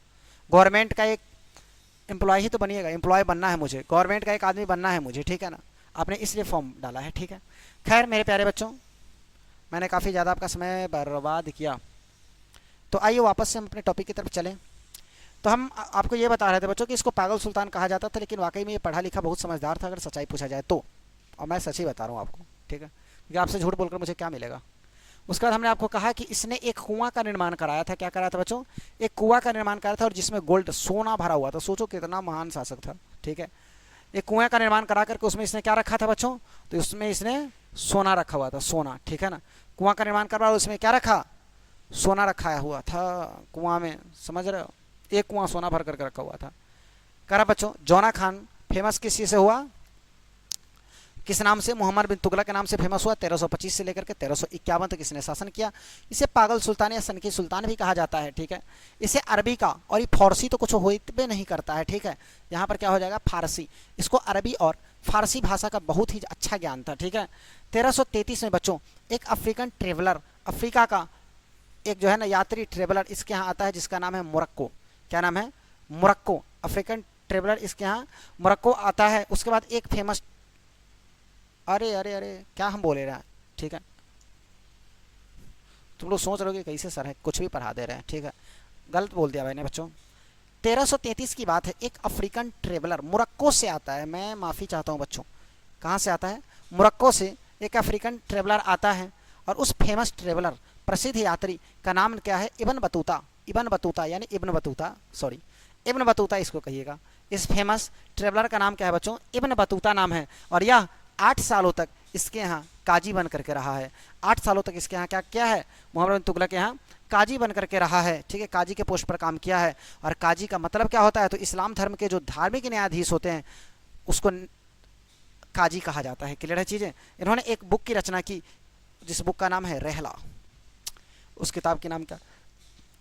[SPEAKER 1] गवर्नमेंट का एक एम्प्लॉय ही तो बनिएगा, एम्प्लॉय बनना है मुझे, गवर्नमेंट का एक आदमी बनना है मुझे, ठीक है ना। आपने इसलिए फॉर्म डाला है, ठीक है। खैर मेरे प्यारे बच्चों, मैंने काफ़ी ज़्यादा आपका समय बर्बाद किया, तो आइए वापस से हम अपने टॉपिक की तरफ चलें। तो हम आपको ये बता रहे थे बच्चों कि इसको पागल सुल्तान कहा जाता था, लेकिन वाकई में ये पढ़ा लिखा बहुत समझदार था, अगर सच्चाई पूछा जाए तो। और मैं सच ही बता रहा हूँ आपको, ठीक है, क्योंकि आपसे झूठ बोलकर मुझे क्या मिलेगा। उसके बाद हमने आपको कहा कि इसने एक कुआं का निर्माण कराया था। क्या कराया था बच्चों? एक कुआं का निर्माण कराया था, और जिसमें गोल्ड, सोना भरा हुआ था। सोचो कितना महान शासक था, ठीक है। एक कुएं का निर्माण करा करके उसमें इसने क्या रखा था बच्चों? तो उसमें इसने सोना रखा हुआ था, सोना, ठीक है ना। कुआं का निर्माण करवा, उसमें क्या रखा? सोना रखा हुआ था कुआं में, समझ रहे हो। एक कुआं सोना भर करके रखा हुआ था। करा बच्चों, जौना खान फेमस किस चीज़ से हुआ? किस नाम से? मोहम्मद बिन तुगलक के नाम से फेमस हुआ। 1325 से लेकर के 1351 तक इसने शासन किया। इसे पागल सुल्तान या सनकी सुल्तान भी कहा जाता है, ठीक है। इसे अरबी का, और ये फारसी तो कुछ होते नहीं करता है, ठीक है। यहाँ पर क्या हो जाएगा? फारसी। इसको अरबी और फारसी भाषा का बहुत ही अच्छा ज्ञान था, ठीक है। 1333 में बच्चों एक अफ्रीकन ट्रेवलर, अफ्रीका का एक जो है ना यात्री ट्रेवलर इसके यहाँ आता है, जिसका नाम है मोरक्को। क्या नाम है? मोरक्को। अफ्रीकन ट्रेवलर इसके यहाँ मोरक्को आता है। उसके बाद एक फेमस, अरे अरे अरे क्या हम बोले रहे हैं, ठीक है। तुम लोग सोच रहे हो कि कैसे सर है, कुछ भी पढ़ा दे रहे हैं, ठीक है। गलत बोल दिया मैंने बच्चों। 1333 की बात है। एक अफ्रीकन ट्रेवलर मोरक्को से आता है, मैं माफ़ी चाहता हूँ बच्चों, कहाँ से आता है? मोरक्को से एक अफ्रीकन ट्रेवलर आता है, और उस फेमस ट्रेवलर, प्रसिद्ध यात्री का नाम क्या है? Ibn Battuta. इब्न बतूता यानी Ibn Battuta, sorry, Ibn Battuta इसको कहिएगा। इस फेमस ट्रेवलर का नाम क्या है बच्चों? इब्न बतूता नाम है। और यह 8 सालों तक इसके यहाँ काजी बन करके रहा है। 8 सालों तक इसके यहाँ क्या क्या है? मोहम्मद बिन तुगलक के यहाँ काजी बन करके रहा है, ठीक है, काजी के पोस्ट पर काम किया है। और काजी का मतलब क्या होता है, तो इस्लाम धर्म के जो धार्मिक न्यायाधीश होते हैं उसको काजी कहा जाता है। क्लियर है चीज़ें। इन्होंने एक बुक की रचना की जिस बुक का नाम है रहला। उस किताब के नाम का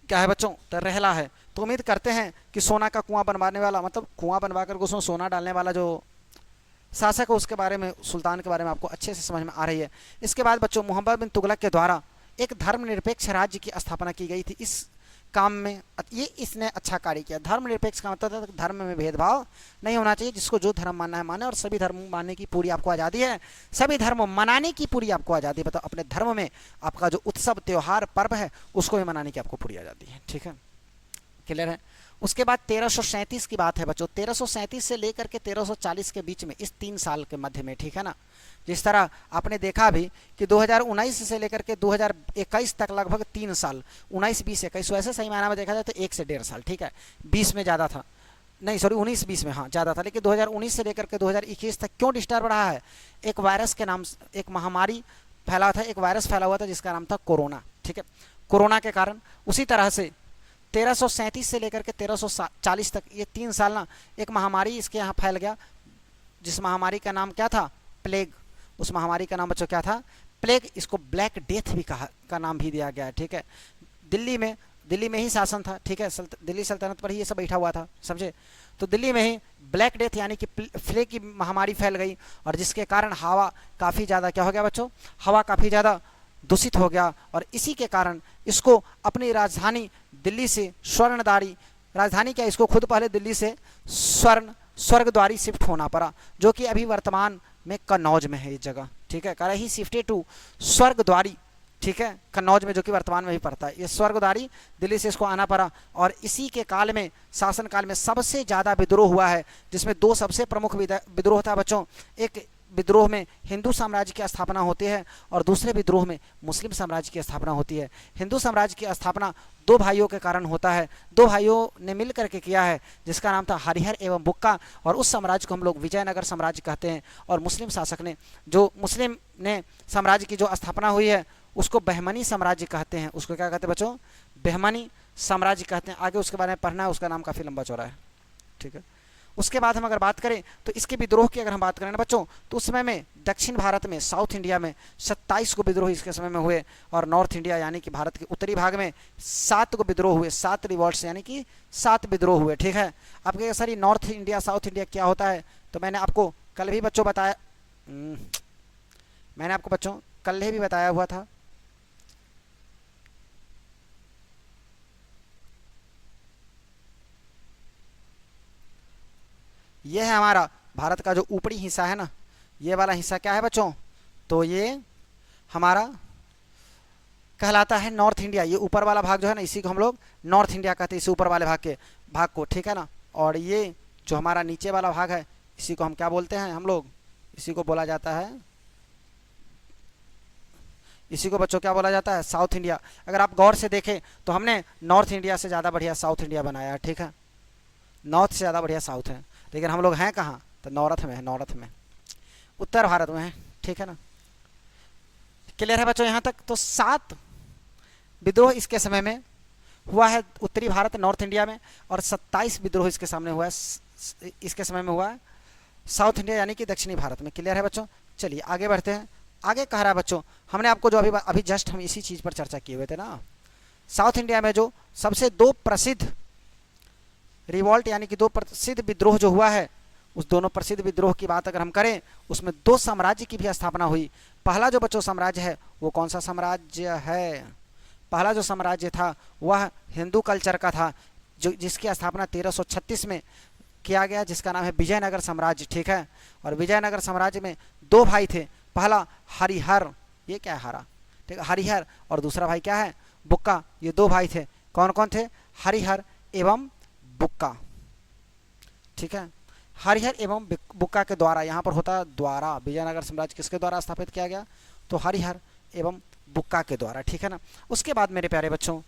[SPEAKER 1] क्या है बच्चों, तो रहला है। तो उम्मीद करते हैं कि सोना का कुआं बनवाने वाला, मतलब कुआं बनवा कर उसमें सोना डालने वाला जो शासक है उसके बारे में, सुल्तान के बारे में आपको अच्छे से समझ में आ रही है। इसके बाद बच्चों मोहम्मद बिन तुगलक के द्वारा एक धर्मनिरपेक्ष राज्य की स्थापना की गई थी। इस काम में ये इसने अच्छा कार्य किया। धर्मनिरपेक्ष का मतलब है धर्म में भेदभाव नहीं होना चाहिए, जिसको जो धर्म मानना है माने, और सभी धर्म मानने की पूरी आपको आज़ादी है, सभी धर्म मनाने की पूरी आपको आज़ादी है। बताओ, अपने धर्म में आपका जो उत्सव त्यौहार पर्व है उसको भी मनाने की आपको पूरी आज़ादी है। ठीक है, क्लियर है। उसके बाद 1337 की बात है बच्चों। 1337 से लेकर के 1340 के बीच में, इस 3 साल के मध्य में, ठीक है ना, जिस तरह आपने देखा भी कि 2019 से लेकर के 2021 तक लगभग 3 साल, 19, 20, 21, वैसे सही मायने में देखा जाए तो 1 से 1.5 साल, ठीक है, 20 में ज़्यादा था, नहीं सॉरी 19-20 में हाँ ज़्यादा था, लेकिन 2019 से लेकर के 2021 तक क्यों डिस्टर्ब रहा है, एक वायरस के नाम, एक महामारी फैला था, एक वायरस फैला हुआ था जिसका नाम था कोरोना। ठीक है, कोरोना के कारण उसी तरह से 1337 से लेकर के 1340 तक ये 3 साल ना एक महामारी इसके यहाँ फैल गया, जिस महामारी का नाम क्या था, प्लेग। उस महामारी का नाम बच्चों क्या था, प्लेग। इसको ब्लैक डेथ भी कहा का नाम भी दिया गया है। ठीक है, दिल्ली में ही शासन था, ठीक है, दिल्ली सल्तनत पर ही ये सब बैठा हुआ था, समझे। तो दिल्ली में ही ब्लैक डेथ यानी कि प्लेग की महामारी फैल गई, और जिसके कारण हवा काफ़ी ज़्यादा क्या हो गया बच्चों, हवा काफ़ी ज़्यादा दूषित हो गया, और इसी के कारण इसको अपनी राजधानी दिल्ली से स्वर्णद्वारी, राजधानी क्या, इसको खुद पहले दिल्ली से स्वर्गद्वारी शिफ्ट होना पड़ा, जो कि अभी वर्तमान में कन्नौज में है ये जगह। ठीक है, ही शिफ्टेड टू स्वर्गद्वारी, ठीक है, कन्नौज में, जो कि वर्तमान में ही पड़ता है। ये स्वर्गद्वारी दिल्ली से इसको आना पड़ा, और इसी के काल में, शासन काल में सबसे ज़्यादा विद्रोह हुआ है, जिसमें 2 सबसे प्रमुख विद्रोह था बच्चों। एक विद्रोह में हिंदू साम्राज्य की स्थापना होती है, और दूसरे विद्रोह में मुस्लिम साम्राज्य की स्थापना होती है। हिंदू साम्राज्य की स्थापना 2 भाइयों के कारण होता है, 2 भाइयों ने मिल करके किया है, जिसका नाम था हरिहर एवं बुक्का, और उस साम्राज्य को हम लोग विजयनगर साम्राज्य कहते हैं। और मुस्लिम शासक ने, जो मुस्लिम ने साम्राज्य की जो स्थापना हुई है उसको बहमनी साम्राज्य कहते हैं। उसको क्या कहते हैं बच्चों, बहमनी साम्राज्य कहते हैं। आगे उसके बारे में पढ़ना है, उसका नाम काफ़ी लंबा चौड़ा है। ठीक है, उसके बाद हम अगर बात करें तो इसके विद्रोह की अगर हम बात करें ना बच्चों, तो उस समय में दक्षिण भारत में, साउथ इंडिया में 27 को विद्रोह इसके समय में हुए, और नॉर्थ इंडिया यानी कि भारत के उत्तरी भाग में 7 को विद्रोह हुए, 7 रिवॉल्ट्स यानी कि 7 विद्रोह हुए। ठीक है, आप कहेंगे सर ये नॉर्थ इंडिया साउथ इंडिया क्या होता है, तो मैंने आपको कल भी बच्चों बताया, मैंने आपको बच्चों कल ही भी बताया हुआ था। ये है हमारा भारत का जो ऊपरी हिस्सा है ना, ये वाला हिस्सा क्या है बच्चों, तो ये हमारा कहलाता है नॉर्थ इंडिया। ये ऊपर वाला भाग जो है ना, इसी को हम लोग नॉर्थ इंडिया कहते हैं, इसी ऊपर वाले भाग को, ठीक है ना। और ये जो हमारा नीचे वाला भाग है, इसी को हम क्या बोलते हैं, हम लोग इसी को बोला जाता है, इसी को बच्चों क्या बोला जाता है, साउथ इंडिया। अगर आप गौर से देखें तो हमने नॉर्थ इंडिया से ज़्यादा बढ़िया साउथ इंडिया बनाया है। ठीक है, नॉर्थ से ज़्यादा बढ़िया साउथ है, लेकिन हम लोग हैं कहाँ, तो नॉर्थ में है, नॉर्थ में, उत्तर भारत में है। ठीक है ना, क्लियर है बच्चों यहाँ तक। तो 7 विद्रोह इसके समय में हुआ है उत्तरी भारत नॉर्थ इंडिया में, और 27 विद्रोह इसके सामने हुआ है, इसके समय में हुआ है साउथ इंडिया यानी कि दक्षिणी भारत में। क्लियर है बच्चों, चलिए आगे बढ़ते हैं। आगे कह रहा है बच्चों, हमने आपको जो अभी जस्ट हम इसी चीज़ पर चर्चा किए हुए थे ना, साउथ इंडिया में जो सबसे 2 प्रसिद्ध रिवॉल्ट यानी कि 2 प्रसिद्ध विद्रोह जो हुआ है, उस दोनों प्रसिद्ध विद्रोह की बात अगर हम करें, उसमें 2 साम्राज्य की भी स्थापना हुई। पहला जो बच्चों साम्राज्य है वो कौन सा साम्राज्य है, पहला जो साम्राज्य था वह हिंदू कल्चर का था, जो जिसकी स्थापना 1336 में किया गया, जिसका नाम है विजयनगर साम्राज्य। ठीक है, और विजयनगर साम्राज्य में 2 भाई थे, पहला हरिहर, ये क्या है हरा, ठीक है, हरिहर, और दूसरा भाई क्या है, बुक्का। ये 2 भाई थे, कौन कौन थे, हरिहर एवं बुक्का। ठीक है, हरिहर एवं बुक्का के द्वारा, यहाँ पर होता द्वारा, विजयनगर साम्राज्य किसके द्वारा स्थापित किया गया, तो हरिहर एवं बुक्का के द्वारा। ठीक है ना। उसके बाद मेरे प्यारे बच्चों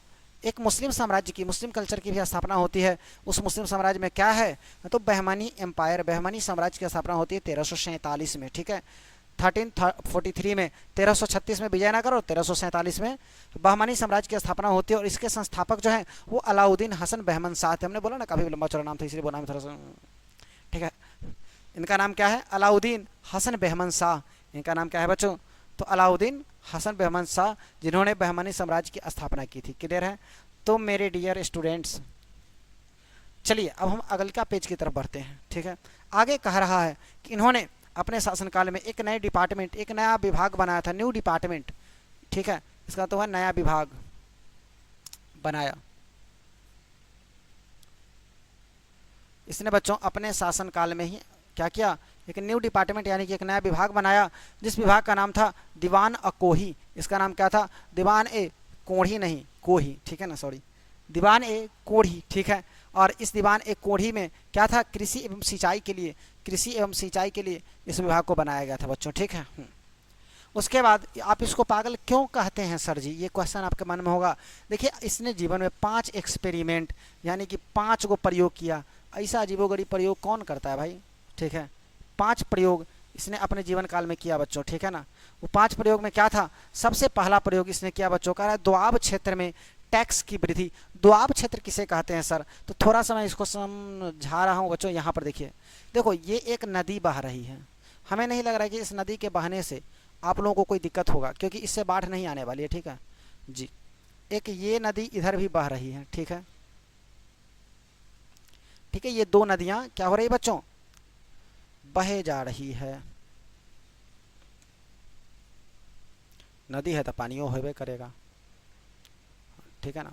[SPEAKER 1] एक मुस्लिम साम्राज्य की, मुस्लिम कल्चर की भी स्थापना होती है। उस मुस्लिम साम्राज्य में क्या है, तो बहमनी एम्पायर, बहमनी साम्राज्य की स्थापना होती है 1347 में। ठीक है, 1343 में, 1336 में विजयनगर और 1347 में बहमनी साम्राज्य की स्थापना होती है। और इसके संस्थापक जो हैं वो अलाउद्दीन हसन बहमन शाह थे। हमने बोला ना काफ़ी लंबा चौड़ा नाम था, इसलिए वो नाम थोड़ा सा ठीक है। इनका नाम क्या है? अलाउद्दीन हसन बहमन शाह। इनका नाम क्या है बच्चों? तो अलाउद्दीन हसन बहमन शाह, जिन्होंने बहमनी साम्राज्य की स्थापना की थी। क्लियर है? तो मेरे डियर स्टूडेंट्स, चलिए अब हम अगले का पेज की तरफ बढ़ते हैं। ठीक है, आगे कह रहा है कि इन्होंने अपने शासनकाल में एक नए डिपार्टमेंट, एक नया विभाग बनाया था, न्यू डिपार्टमेंट। ठीक है, इसका तो है नया विभाग बनाया इसने बच्चों अपने शासनकाल में ही। क्या किया? एक न्यू डिपार्टमेंट यानी कि एक नया विभाग बनाया, जिस विभाग का नाम था दीवान अकोही। इसका नाम क्या था? दीवान ए कोढ़ी, नहीं कोही, ठीक है ना, सॉरी, दीवान ए कोढ़ी। ठीक है, और इस दीवान ए कोढ़ी में क्या था? कृषि एवं सिंचाई के लिए, कृषि एवं सिंचाई के लिए इस विभाग को बनाया गया था बच्चों। ठीक है, उसके बाद आप इसको पागल क्यों कहते हैं सर जी, ये क्वेश्चन आपके मन में होगा। देखिए, इसने जीवन में 5 एक्सपेरिमेंट यानी कि 5 को प्रयोग किया। ऐसा अजीबोगरीब प्रयोग कौन करता है भाई? ठीक है, 5 प्रयोग इसने अपने जीवन काल में किया बच्चों। ठीक है ना, वो 5 प्रयोग में क्या था? सबसे पहला प्रयोग इसने किया बच्चों, कह रहा है दोआब क्षेत्र में टैक्स की वृद्धि। दोआब क्षेत्र किसे कहते हैं सर? तो थोड़ा सा मैं इसको समझा रहा हूँ बच्चों। यहाँ पर देखिए, देखो ये एक नदी बह रही है। हमें नहीं लग रहा है कि इस नदी के बहने से आप लोगों को कोई दिक्कत होगा, क्योंकि इससे बाढ़ नहीं आने वाली है। ठीक है जी, एक ये नदी इधर भी बह रही है। ठीक है, ठीक है, ये 2 नदियाँ क्या हो रही है बच्चों? बहे जा रही है। नदी है तो पानियों होबे करेगा। ठीक है ना,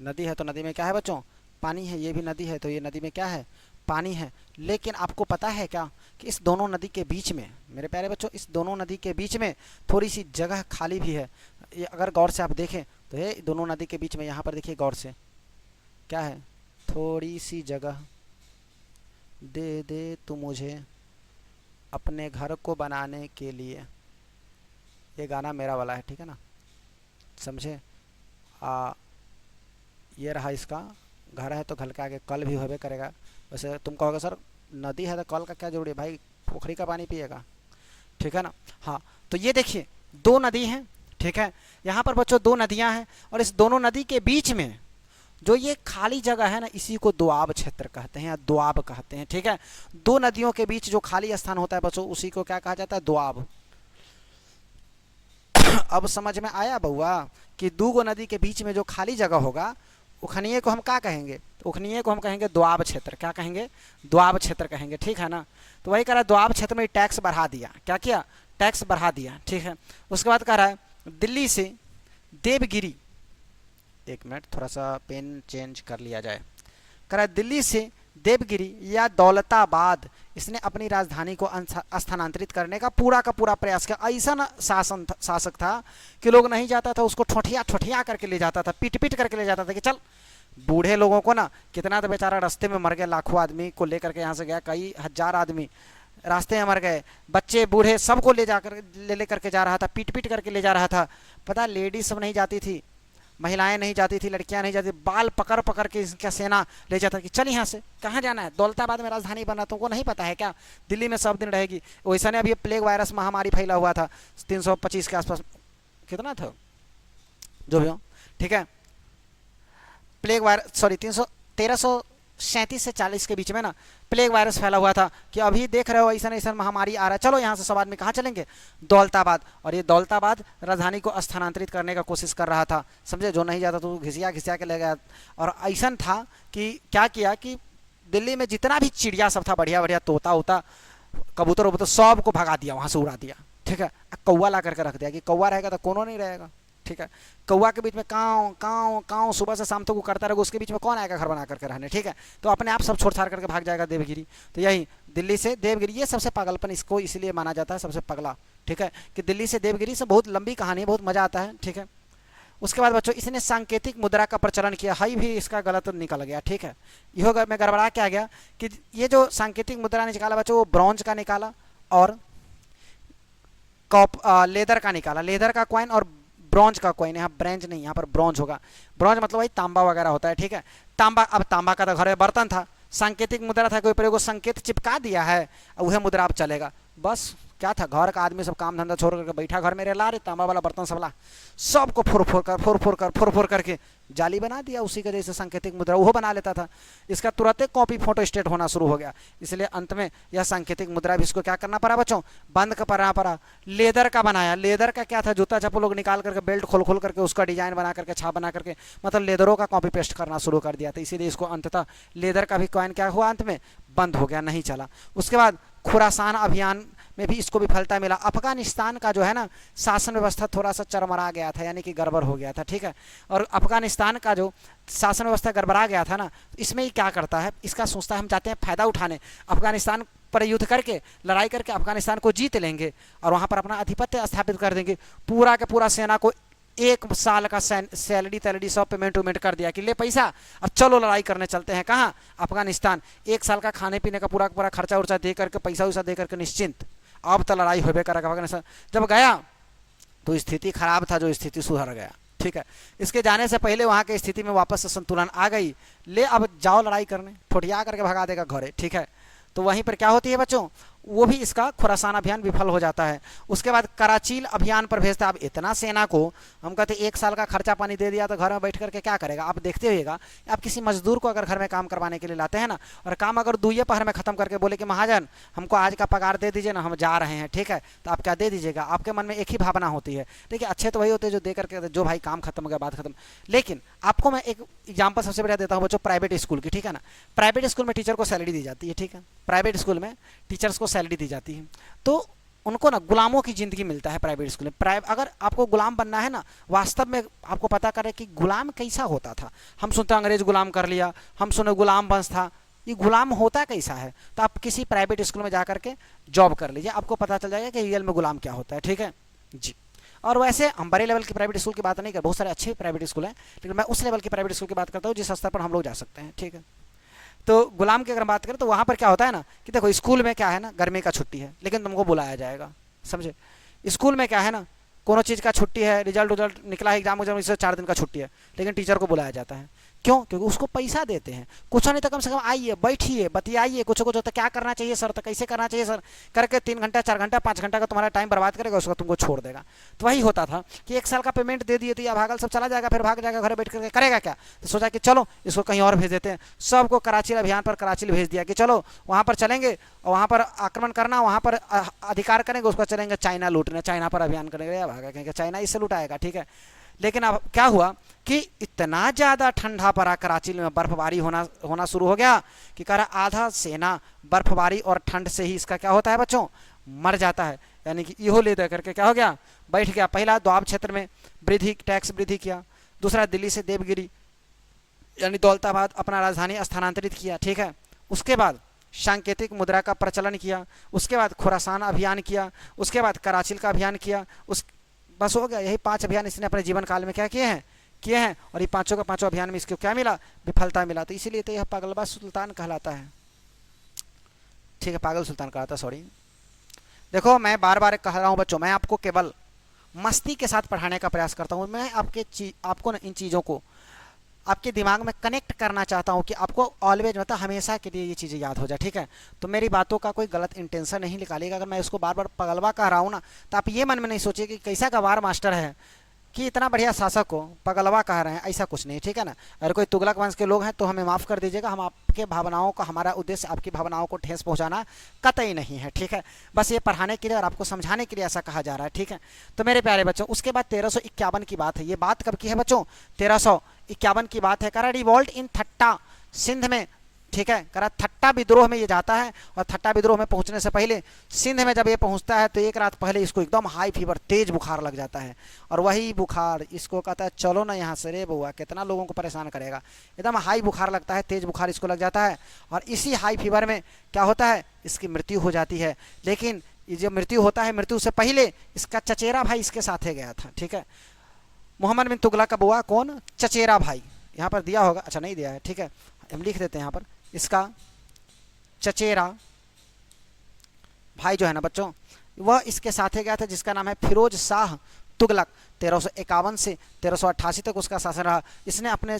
[SPEAKER 1] नदी है तो नदी में क्या है बच्चों? पानी है। ये भी नदी है तो ये नदी में क्या है? पानी है। लेकिन आपको पता है क्या कि इस दोनों नदी के बीच में, मेरे प्यारे बच्चों, इस दोनों नदी के बीच में थोड़ी सी जगह खाली भी है। ये अगर गौर से आप देखें तो ये दोनों नदी के बीच में, यहाँ पर देखिए गौर से, क्या है? थोड़ी सी जगह दे दे तू मुझे अपने घर को बनाने के लिए। ये गाना मेरा वाला है, ठीक है ना, समझे? ये रहा इसका घर है तो घर के आगे कल भी होबे करेगा। वैसे तुम कहोगे सर नदी है तो कल का क्या जरूरी है भाई, पोखरी का पानी पिएगा। ठीक है ना, हाँ। तो ये देखिए 2 नदी हैं। ठीक है, यहाँ पर बच्चों 2 नदियाँ हैं, और इस दोनों नदी के बीच में जो ये खाली जगह है ना, इसी को दोआब क्षेत्र कहते हैं या दोआब कहते हैं। ठीक है, 2 नदियों के बीच जो खाली स्थान होता है बच्चों, उसी को क्या कहा जाता है? दोआब। अब समझ में आया बउआ कि 2 नदी के बीच में जो खाली जगह होगा, उखनिये को हम क्या कहेंगे? उखनिये को हम कहेंगे दोआब क्षेत्र। क्या कहेंगे? दोआब क्षेत्र कहेंगे। ठीक है ना, तो वही कह रहा है दोआब क्षेत्र में टैक्स बढ़ा दिया। क्या किया? टैक्स बढ़ा दिया। ठीक है, उसके बाद कह रहा है दिल्ली से देवगिरी, एक मिनट थोड़ा सा पेन चेंज कर लिया जाए। कह रहा है दिल्ली से देवगिरी या दौलताबाद इसने अपनी राजधानी को स्थानांतरित करने का पूरा प्रयास किया। ऐसा ना शासक था कि लोग नहीं जाता था उसको ठोठिया करके ले जाता था, पीट करके ले जाता था कि चल। बूढ़े लोगों को ना, कितना तो बेचारा रास्ते में मर गए, लाखों आदमी को लेकर के यहाँ से गया, कई हजार आदमी रास्ते में मर गए, बच्चे बूढ़े सबको ले करके जा रहा था, पीट करके ले जा रहा था। पता, लेडीज सब नहीं जाती थी, महिलाएं नहीं जाती थी, लड़कियां नहीं जाती, बाल पकड़ के इसका सेना ले जाता कि चल यहाँ से, कहाँ जाना है? दौलताबाद में राजधानी बना, तुमको नहीं पता है क्या? दिल्ली में सब दिन रहेगी। वैसा ने अभी प्लेग वायरस महामारी फैला हुआ था 325 के आसपास, कितना था जो भी हो। ठीक है, प्लेग वायरस, सॉरी 1337 से 40 के बीच में ना प्लेग वायरस फैला हुआ था कि अभी देख रहे हो ऐसा महामारी आ रहा है, चलो यहाँ से सब आदमी कहाँ चलेंगे? दौलताबाद। और ये दौलताबाद राजधानी को स्थानांतरित करने का कोशिश कर रहा था, समझे? जो नहीं जाता तो घिसिया के ले गया। और ऐसा था कि क्या किया कि दिल्ली में जितना भी चिड़िया सब था, बढ़िया तोता उता, कबूतर उबूतर, सब को भगा दिया, वहाँ से उड़ा दिया। ठीक है, कौवा ला करके रख दिया कि कौवा रहेगा तो कोनो नहीं रहेगा। ठीक है, कौवा के बीच में काँव काँव काँव सुबह से शाम तक वो करता रहेगा, उसके बीच में कौन आएगा घर बना करके रहने? ठीक है, तो अपने आप सब छोड़ छाड़ करके भाग जाएगा देवगिरी। तो यही दिल्ली से देवगिरी, ये सबसे पागलपन इसको इसलिए माना जाता है, सबसे पगला। ठीक है, कि दिल्ली से देवगिरी से बहुत लंबी कहानी है, बहुत मजा आता है। ठीक है, उसके बाद बच्चों इसने सांकेतिक मुद्रा का प्रचलन किया, हाई भी इसका गलत निकल गया। ठीक है, यो में गड़बड़ा क्या गया कि ये जो सांकेतिक मुद्रा निकाला बच्चों, वो ब्रॉन्ज का निकाला और लेदर का निकाला, लेदर का कॉइन और ब्रॉन्ज का कॉइन। यहाँ ब्रेंज नहीं, यहाँ पर ब्रॉन्ज होगा। ब्रॉन्ज मतलब वही तांबा वगैरह होता है। ठीक है, तांबा, अब तांबा का तो घर में बर्तन था, सांकेतिक मुद्रा था, कोई प्रयोग संकेत चिपका दिया है, वह मुद्रा अब चलेगा। बस क्या था, घर का आदमी सब काम धंधा छोड़ करके बैठा घर में ला रहे, तांबा वाला बर्तन सबला सबको फोड़ करके जाली बना दिया। उसी का जैसे सांकेतिक मुद्रा वो बना लेता था, इसका तुरंत एक कॉपी फोटो स्टेट होना शुरू हो गया। इसलिए अंत में यह सांकेतिक मुद्रा भी इसको क्या करना पड़ा बच्चों, बंद करना पड़ा। लेदर का बनाया, लेदर का क्या था, जूता चप्पल लोग निकाल करके बेल्ट खोल खोल करके उसका डिजाइन बना करके छाप बना करके मतलब लेदरों का कॉपी पेस्ट करना शुरू कर दिया था। इसीलिए इसको अंततः लेदर का भी कॉइन क्या हुआ, अंत में बंद हो गया, नहीं चला। उसके बाद खुरासान अभियान में भी इसको विफलता मिला। अफगानिस्तान का जो है ना शासन व्यवस्था थोड़ा सा चरमरा गया था, यानी कि गड़बड़ हो गया था, ठीक है। और अफगानिस्तान का जो शासन व्यवस्था गड़बड़ा गया था ना, इसमें ही क्या करता है, इसका सोचता है हम चाहते हैं फ़ायदा उठाने, अफगानिस्तान पर युद्ध करके लड़ाई करके अफगानिस्तान को जीत लेंगे और वहाँ पर अपना आधिपत्य स्थापित कर देंगे। पूरा के पूरा सेना को 1 साल का सैलरी तैलरी सब पेमेंट वेमेंट कर दिया कि ले पैसा और चलो लड़ाई करने चलते हैं। कहाँ, अफगानिस्तान। 1 साल का खाने पीने का पूरा पूरा खर्चा उर्चा दे करके, पैसा वैसा दे करके निश्चिंत, अब तो लड़ाई होबे करेगा। अफगानिस्तान जब गया तो स्थिति खराब था, जो स्थिति सुधर गया, ठीक है। इसके जाने से पहले वहाँ की स्थिति में वापस से संतुलन आ गई। ले अब जाओ लड़ाई करने, ठोठिया करके भगा देगा घरे, ठीक है। तो वहीं पर क्या होती है बच्चों, वो भी इसका खुरासान अभियान विफल हो जाता है। उसके बाद कराचील अभियान पर भेजता है। अब इतना सेना को हम कहते 1 साल का खर्चा पानी दे दिया तो घर में बैठ करके क्या करेगा। आप देखते होइएगा, आप किसी मजदूर को अगर घर में काम करवाने के लिए लाते हैं ना, और काम अगर 2 पहर में ख़त्म करके बोले कि महाजन हमको आज का पगार दे दीजिए ना, हम जा रहे हैं, ठीक है, तो आप क्या दे दीजिएगा। आपके मन में एक ही भावना होती है, देखिए अच्छे तो वही होते हैं जो दे करके जो भाई काम खत्म हो गया, बात खत्म। लेकिन आपको मैं एक एग्जाम्पल सबसे बढ़िया देता हूँ बच्चों, प्राइवेट स्कूल की, ठीक है ना। प्राइवेट स्कूल में टीचर को सैलरी दी जाती है, ठीक है, प्राइवेट स्कूल में टीचर्स को सैलरी दी जाती है, तो उनको ना गुलामों की ज़िंदगी मिलता है प्राइवेट स्कूल में। अगर आपको गुलाम बनना है ना, वास्तव में आपको पता करें कि गुलाम कैसा होता था। हम सुनते अंग्रेज गुलाम कर लिया, हम सुने गुलाम वंश था, ये गुलाम होता कैसा है। तो आप किसी प्राइवेट स्कूल में जा करके जॉब कर लीजिए, आपको पता चल जाएगा कि रियल में गुलाम क्या होता है, ठीक है जी। और वैसे हम बड़े लेवल की प्राइवेट स्कूल की बात नहीं कर, बहुत सारे अच्छे प्राइवेट स्कूल हैं, लेकिन मैं उस लेवल की प्राइवेट स्कूल की बात करता हूँ जिस स्तर पर हम लोग जा सकते हैं, ठीक है। तो गुलाम की अगर बात करें तो वहाँ पर क्या होता है ना कि देखो स्कूल में क्या है ना, गर्मी का छुट्टी है लेकिन तुमको बुलाया जाएगा, समझे। स्कूल में क्या है ना, कोनो चीज़ का छुट्टी है, रिजल्ट निकला है, एग्जाम इससे 4 दिन का छुट्टी है, लेकिन टीचर को बुलाया जाता है। क्यों, क्योंकि उसको पैसा देते हैं। कुछ नहीं तो कम से कम आइए, बैठिए, बतियाइए, कुछ कुछ होता क्या करना चाहिए सर, तो कैसे करना चाहिए सर, करके 3 घंटा 4 घंटा 5 घंटा का तुम्हारा टाइम बर्बाद करेगा, उसको तुमको छोड़ देगा। तो वही होता था कि 1 साल का पेमेंट दे दिए तो या भागल सब चला जाएगा, फिर भाग जाएगा घर बैठ करके करेगा क्या। तो सोचा कि चलो इसको कहीं और भेज देते हैं। सबको कराची अभियान पर कराची भेज दिया कि चलो वहाँ पर चलेंगे और वहाँ पर आक्रमण करना, वहाँ पर अधिकार करेंगे, उसको चलेंगे चाइना लूटने, चाइना पर अभियान करेंगे या भागा कहेंगे चाइना इससे लुटाएगा, ठीक है। लेकिन अब क्या हुआ कि इतना ज़्यादा ठंडा पड़ा, कराची में बर्फबारी होना शुरू हो गया कि कह रहा आधा सेना बर्फबारी और ठंड से ही इसका क्या होता है बच्चों, मर जाता है। यानी कि इहो ले दे करके क्या हो गया, बैठ गया। पहला द्वाब क्षेत्र में वृद्धि, टैक्स वृद्धि किया। दूसरा दिल्ली से देवगिरी यानी दौलताबाद अपना राजधानी स्थानांतरित किया, ठीक है। उसके बाद सांकेतिक मुद्रा का प्रचलन किया। उसके बाद खुरासान अभियान किया। उसके बाद कराची का अभियान किया। बस हो गया। यही 5 अभियान इसने अपने जीवन काल में क्या किए हैं और ये पांचों का पांचों अभियान में इसको क्या मिला, विफलता मिला। तो इसीलिए तो यह पागलबा सुल्तान कहलाता है, ठीक है, पागल सुल्तान कहलाता, सॉरी। देखो मैं बार बार कह रहा हूँ बच्चों, मैं आपको केवल मस्ती के साथ पढ़ाने का प्रयास करता हूँ। मैं आपको ना इन चीज़ों को आपके दिमाग में कनेक्ट करना चाहता हूँ कि आपको ऑलवेज मतलब हमेशा के लिए ये चीज़ें याद हो जाए, ठीक है। तो मेरी बातों का कोई गलत इंटेंशन नहीं निकालिएगा। अगर मैं इसको बार बार पगलवा कह रहा हूँ ना, तो आप ये मन में नहीं सोचिए कि कैसा गवार मास्टर है कि इतना बढ़िया शासक को पगलवा कह रहे हैं, ऐसा कुछ नहीं, ठीक है ना। अगर कोई तुगलक वंश के लोग हैं तो हमें माफ़ कर दीजिएगा। हम आपके भावनाओं का, हमारा उद्देश्य आपकी भावनाओं को ठेस पहुंचाना कतई नहीं है, ठीक है। बस ये पढ़ाने के लिए और आपको समझाने के लिए ऐसा कहा जा रहा है, ठीक है। तो मेरे प्यारे बच्चों, उसके बाद 1351 की बात है। ये बात कब की है बच्चों, 1351 की बात है। करा रिवॉल्ट इन थट्टा, सिंध में, ठीक है। करा थट्टा विद्रोह में ये जाता है और थट्टा विद्रोह में पहुंचने से पहले सिंध में जब ये पहुंचता है तो एक रात पहले इसको एकदम हाई फीवर, तेज बुखार लग जाता है। और वही बुखार इसको कहता है चलो ना यहाँ से रे बउआ, कितना लोगों को परेशान करेगा। एकदम हाई बुखार लगता है, तेज बुखार इसको लग जाता है। और इसी हाई फीवर में क्या होता है, इसकी मृत्यु हो जाती है। लेकिन ये जो मृत्यु होता है, मृत्यु से पहले इसका चचेरा भाई इसके साथ गया था, ठीक है। मोहम्मद बिन तुगलक का बुआ कौन, चचेरा भाई, यहाँ पर दिया होगा, अच्छा नहीं दिया है, ठीक है, हम लिख देते हैं यहाँ पर। इसका चचेरा भाई जो है ना बच्चों, वह इसके साथ गया था, जिसका नाम है फिरोज शाह तुगलक। 1351 से 1388 तक उसका शासन रहा। इसने अपने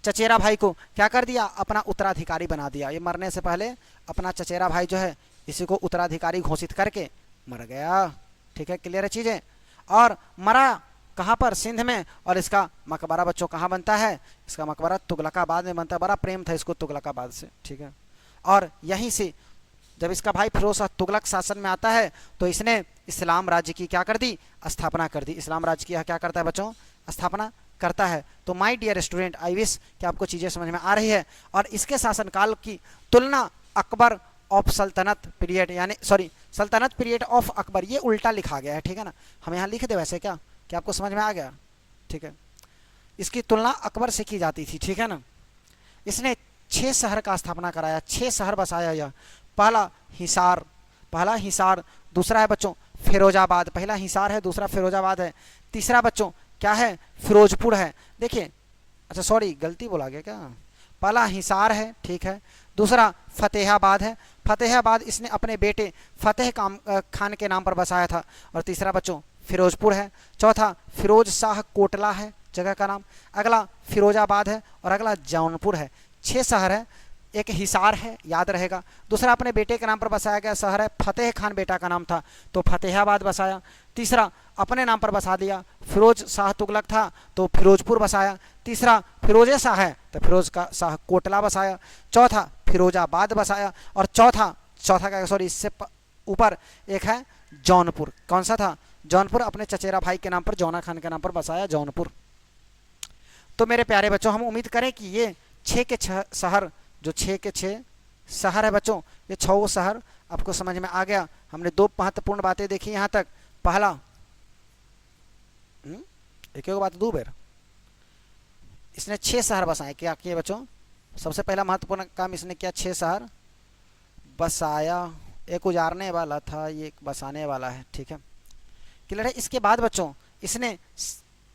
[SPEAKER 1] चचेरा भाई को क्या कर दिया, अपना उत्तराधिकारी बना दिया। ये मरने से पहले अपना चचेरा भाई जो है इसी को उत्तराधिकारी घोषित करके मर गया। ठीक है, क्लियर है चीज़ें। और मरा कहाँ पर, सिंध में। और इसका मकबरा बच्चों कहाँ बनता है, इसका मकबरा तुगलकाबाद में बनता है। बड़ा प्रेम था इसको तुगलकाबाद से। ठीक है, और यहीं से जब इसका भाई फिरोज शाह तुगलक शासन में आता है तो इसने इस्लाम राज्य की क्या कर दी, स्थापना कर दी। इस्लाम राज्य की क्या करता है बच्चों, स्थापना करता है। तो my dear student, I wish कि आपको चीज़ें समझ में आ रही है। और इसके शासनकाल की तुलना अकबर ऑफ सल्तनत पीरियड, यानी सॉरी सल्तनत पीरियड ऑफ अकबर, ये उल्टा लिखा गया है। ठीक है ना, हम यहाँ लिख दे वैसे क्या आपको समझ में आ गया। ठीक है, इसकी तुलना अकबर से की जाती थी। ठीक है ना, इसने 6 शहर का स्थापना कराया, 6 शहर बसाया। यह पहला हिसार, दूसरा है बच्चों फिरोजाबाद। पहला हिसार है, दूसरा फिरोजाबाद है। तीसरा बच्चों क्या है, फिरोजपुर है। देखिए, अच्छा सॉरी गलती बोला गया क्या, पहला हिसार है, ठीक है। दूसरा फतेहाबाद है। फतेहाबाद इसने अपने बेटे फतेह खान के नाम पर बसाया था। और तीसरा बच्चों फिरोजपुर है। चौथा फिरोज शाह कोटला है जगह का नाम। अगला फिरोजाबाद है और अगला जौनपुर है। 6 शहर है। एक हिसार है, याद रहेगा। दूसरा अपने बेटे के नाम पर बसाया गया शहर है, फतेह खान बेटा का नाम था तो फतेहाबाद बसाया। तीसरा अपने नाम पर बसा दिया, फिरोज शाह तुगलक था तो फिरोजपुर बसाया। तीसरा फिरोजे शाह है तो फिरोज का शाह कोटला बसाया। चौथा फिरोजाबाद बसाया। और चौथा का सॉरी इससे ऊपर एक है जौनपुर। कौन सा था, जौनपुर, अपने चचेरा भाई के नाम पर, जौना खान के नाम पर बसाया जौनपुर। तो मेरे प्यारे बच्चों, हम उम्मीद करें कि ये 6 के 6 शहर, जो 6 के 6 शहर है बच्चों, ये 6 शहर आपको समझ में आ गया। हमने 2 महत्वपूर्ण बातें देखी यहाँ तक। पहला, एक बात 2 बेर, इसने 6 शहर बसाए। क्या किए बच्चों, सबसे पहला महत्वपूर्ण काम इसने किया, 6 शहर बसाया। एक उजारने वाला था, ये एक बसाने वाला है। ठीक है, क्लियर है। इसके बाद बच्चों इसने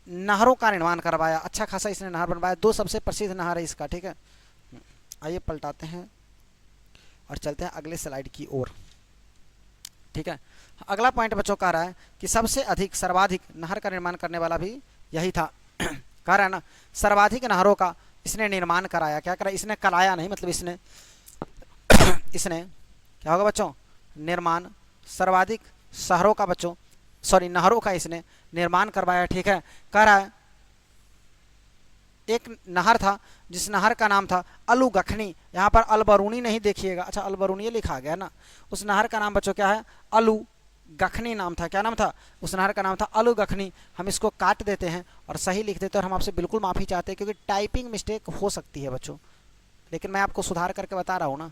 [SPEAKER 1] नहरों का निर्माण करवाया, अच्छा खासा इसने नहर बनवाया। 2 सबसे प्रसिद्ध नहर है इसका। ठीक है, आइए पलटाते हैं और चलते हैं अगले स्लाइड की ओर। ठीक है, अगला पॉइंट बच्चों कह रहा है कि सबसे अधिक सर्वाधिक नहर का निर्माण करने वाला भी यही था। कह रहा है ना, सर्वाधिक नहरों का इसने निर्माण कराया। क्या करा, इसने कराया नहीं, मतलब इसने क्या होगा बच्चों, निर्माण। सर्वाधिक शहरों का बच्चों, सॉरी नहरों का इसने निर्माण करवाया। ठीक है, कह रहा है एक नहर था जिस नहर का नाम था अलुगखनी। यहाँ पर अलबरूनी नहीं देखिएगा, अच्छा अलबरूनी लिखा गया ना। उस नहर का नाम बच्चों क्या है, अलुगखनी नाम था। क्या नाम था, उस नहर का नाम था अलुगखनी। हम इसको काट देते हैं और सही लिख देते हैं। और हम आपसे बिल्कुल माफ़ी चाहते हैं क्योंकि टाइपिंग मिस्टेक हो सकती है बच्चों, लेकिन मैं आपको सुधार करके बता रहा हूँ ना।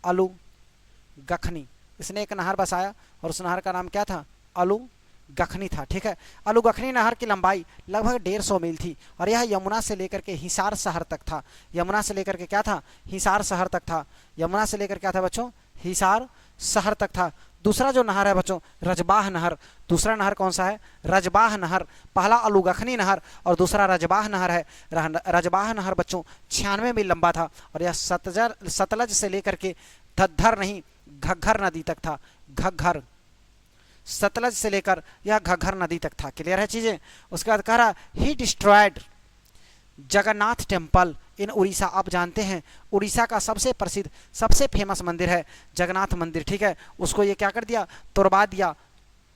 [SPEAKER 1] अलुगखनी, इसने एक नहर बसाया और उस नहर का नाम क्या था, अलुगखनी था। ठीक है, अलुगखनी नहर की लंबाई लगभग 150 मील थी और यह यमुना से लेकर के हिसार शहर तक था। यमुना से लेकर के क्या था, हिसार शहर तक था। यमुना से लेकर क्या था बच्चों, हिसार शहर तक था। दूसरा जो नहर है बच्चों, रजबाह नहर। दूसरा नहर कौन सा है, रजबाह नहर। पहला अलुगखनी नहर और दूसरा रजबाह नहर है। रजबाह नहर बच्चों 96 मील लंबा था और यह सतलज से लेकर के धद्दर नहीं घग्घर नदी तक था। घग्घर, सतलज से लेकर यह घग्घर नदी तक था। क्लियर है चीजें। उसके बाद कह रहा he destroyed Jagannath temple in Orissa. आप जानते हैं उड़ीसा का सबसे प्रसिद्ध, सबसे फेमस मंदिर है जगन्नाथ मंदिर। ठीक है, उसको ये क्या कर दिया, तोड़वा दिया,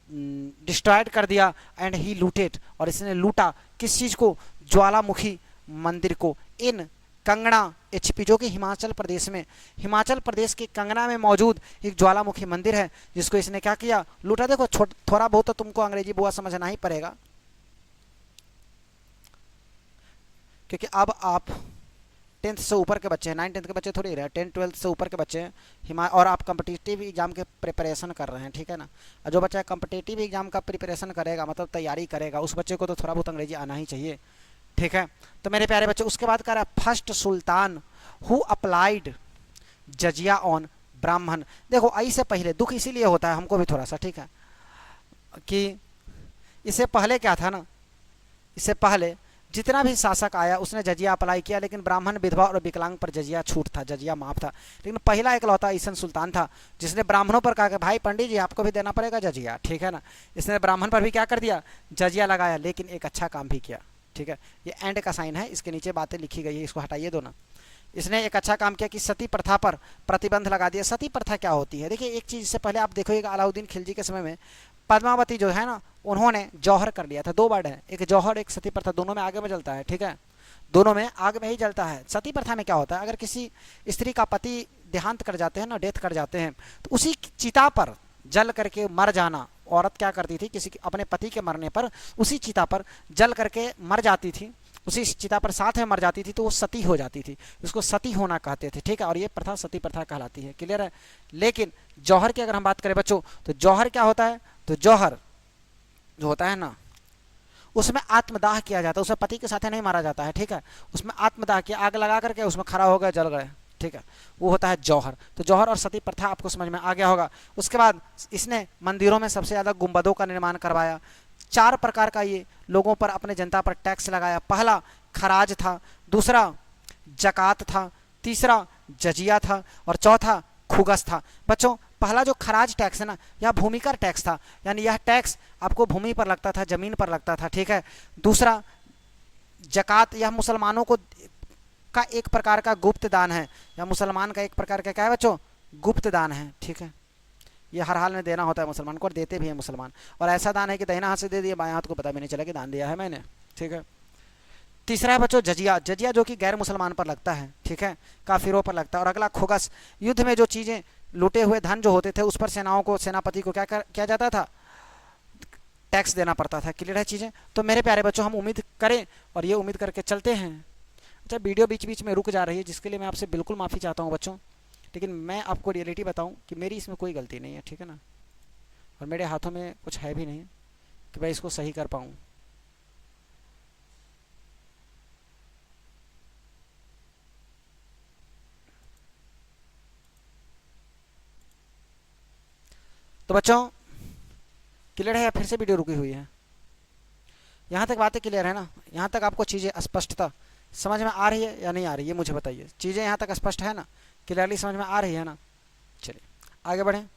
[SPEAKER 1] डिस्ट्रॉयड कर दिया। एंड ही लूटेड, और इसने लूटा किस चीज़ को, ज्वालामुखी मंदिर को। इन कंगना एचपी, जो कि हिमाचल प्रदेश में, हिमाचल प्रदेश के कंगना में मौजूद एक ज्वालामुखी मंदिर है जिसको इसने क्या किया, लूटा। देखो थोड़ा बहुत तो तुमको अंग्रेजी बुआ समझना ही पड़ेगा क्योंकि अब आप 10th से ऊपर के बच्चे हैं, 9th 10th के बच्चे थोड़ी रहे, 10th 12th से ऊपर के बच्चे हैं और आप कम्पिटिटिव एग्जाम के प्रिपरेशन कर रहे हैं। ठीक है ना, और जो बच्चा कम्पिटिटिव एग्जाम का प्रिपरेशन करेगा, मतलब तैयारी करेगा, उस बच्चे को तो थोड़ा बहुत अंग्रेजी आना ही चाहिए। ठीक है, तो मेरे प्यारे बच्चों उसके बाद कह रहा है first sultan who applied jizya on Brahmin. देखो आई से पहले दुख इसीलिए होता है हमको भी थोड़ा सा, ठीक है, कि इससे पहले क्या था ना, इससे पहले जितना भी शासक आया उसने जजिया अप्लाई किया, लेकिन ब्राह्मण, विधवा और विकलांग पर जजिया छूट था, जजिया माफ था। लेकिन पहला एकलौता ईसन सुल्तान था जिसने ब्राह्मणों पर कहा कि भाई पंडित जी आपको भी देना पड़ेगा जजिया। ठीक है ना, इसने ब्राह्मण पर भी क्या कर दिया, जजिया लगाया, लेकिन एक अच्छा काम भी किया। ठीक है, ये एंड का साइन है, इसके नीचे बातें लिखी गई है, इसको हटाइए दो ना। इसने एक अच्छा काम किया कि सती प्रथा पर प्रतिबंध लगा दिया। सती प्रथा क्या होती है? देखिए एक चीज़ से पहले आप देखोगे अलाउद्दीन खिलजी के समय में पद्मावती जो है ना, उन्होंने जौहर कर लिया था। दो वर्ड है, एक जौहर एक सती प्रथा, दोनों में आगे में जलता है, ठीक है, दोनों में आग में ही जलता है। सती प्रथा में क्या होता है, अगर किसी स्त्री का पति देहांत कर जाते हैं ना, डेथ कर जाते हैं, तो उसी चिता पर जल करके मर जाना। औरत क्या करती थी, किसी अपने पति के मरने पर उसी चिता पर जल करके मर जाती थी, उसी चिता पर साथ में मर जाती थी, तो वो सती हो जाती थी, उसको सती होना कहते थे, ठीक है, और ये प्रथा सती प्रथा कहलाती है। क्लियर है? लेकिन जौहर की अगर हम बात करें बच्चों, तो जौहर क्या होता है, तो जौहर जो होता है ना, उसमें आत्मदाह किया जाता है, उसमें पति के साथ नहीं मारा जाता है, ठीक है, उसमें आत्मदाह किया, आग लगा करके उसमें खड़ा हो गए, जल गए, ठीक है, वो होता है जौहर। तो जौहर और सती प्रथा आपको समझ में आ गया होगा। उसके बाद इसने मंदिरों में सबसे ज़्यादा गुंबदों का निर्माण करवाया। 4 प्रकार का ये लोगों पर, अपने जनता पर टैक्स लगाया। पहला खराज था, दूसरा जकात था, तीसरा जजिया था, और चौथा खुगस था। बच्चों पहला जो खराज टैक्स है ना, यह भूमिकर टैक्स था, यानी यह टैक्स आपको भूमि पर लगता था, जमीन पर लगता था, ठीक है। दूसरा जकात, यह मुसलमानों को का एक प्रकार का गुप्त दान है, या मुसलमान का एक प्रकार का क्या है बच्चों, गुप्त दान है, ठीक है, ये हर हाल में देना होता है मुसलमान को, और देते भी हैं मुसलमान, और ऐसा दान है कि दाहिना हाथ से दे दिया, बाएं हाथ को पता भी नहीं चला कि दान दिया है मैंने, ठीक है। तीसरा है बच्चों जजिया, जजिया जो कि गैर मुसलमान पर लगता है, ठीक है, काफिरों पर लगता है। और अगला खुगस, युद्ध में जो चीज़ें लूटे हुए धन जो होते थे, उस पर सेनाओं को, सेनापति को क्या किया जाता था, टैक्स देना पड़ता था। क्लियर है चीज़ें? तो मेरे प्यारे बच्चों हम उम्मीद करें और ये उम्मीद करके चलते हैं। अच्छा वीडियो बीच बीच में रुक जा रही है, जिसके लिए मैं आपसे बिल्कुल माफ़ी चाहता हूँ बच्चों, लेकिन मैं आपको रियलिटी बताऊँ कि मेरी इसमें कोई गलती नहीं है, ठीक है ना, और मेरे हाथों में कुछ है भी नहीं कि मैं इसको सही कर पाऊँ। तो बच्चों क्लियर है या फिर से वीडियो रुकी हुई है? यहाँ तक बातें क्लियर है ना? यहाँ तक आपको चीज़ें स्पष्टता समझ में आ रही है या नहीं आ रही है, मुझे बताइए। चीज़ें यहाँ तक स्पष्ट है ना, क्लियरली समझ में आ रही है ना? चलिए आगे बढ़ें।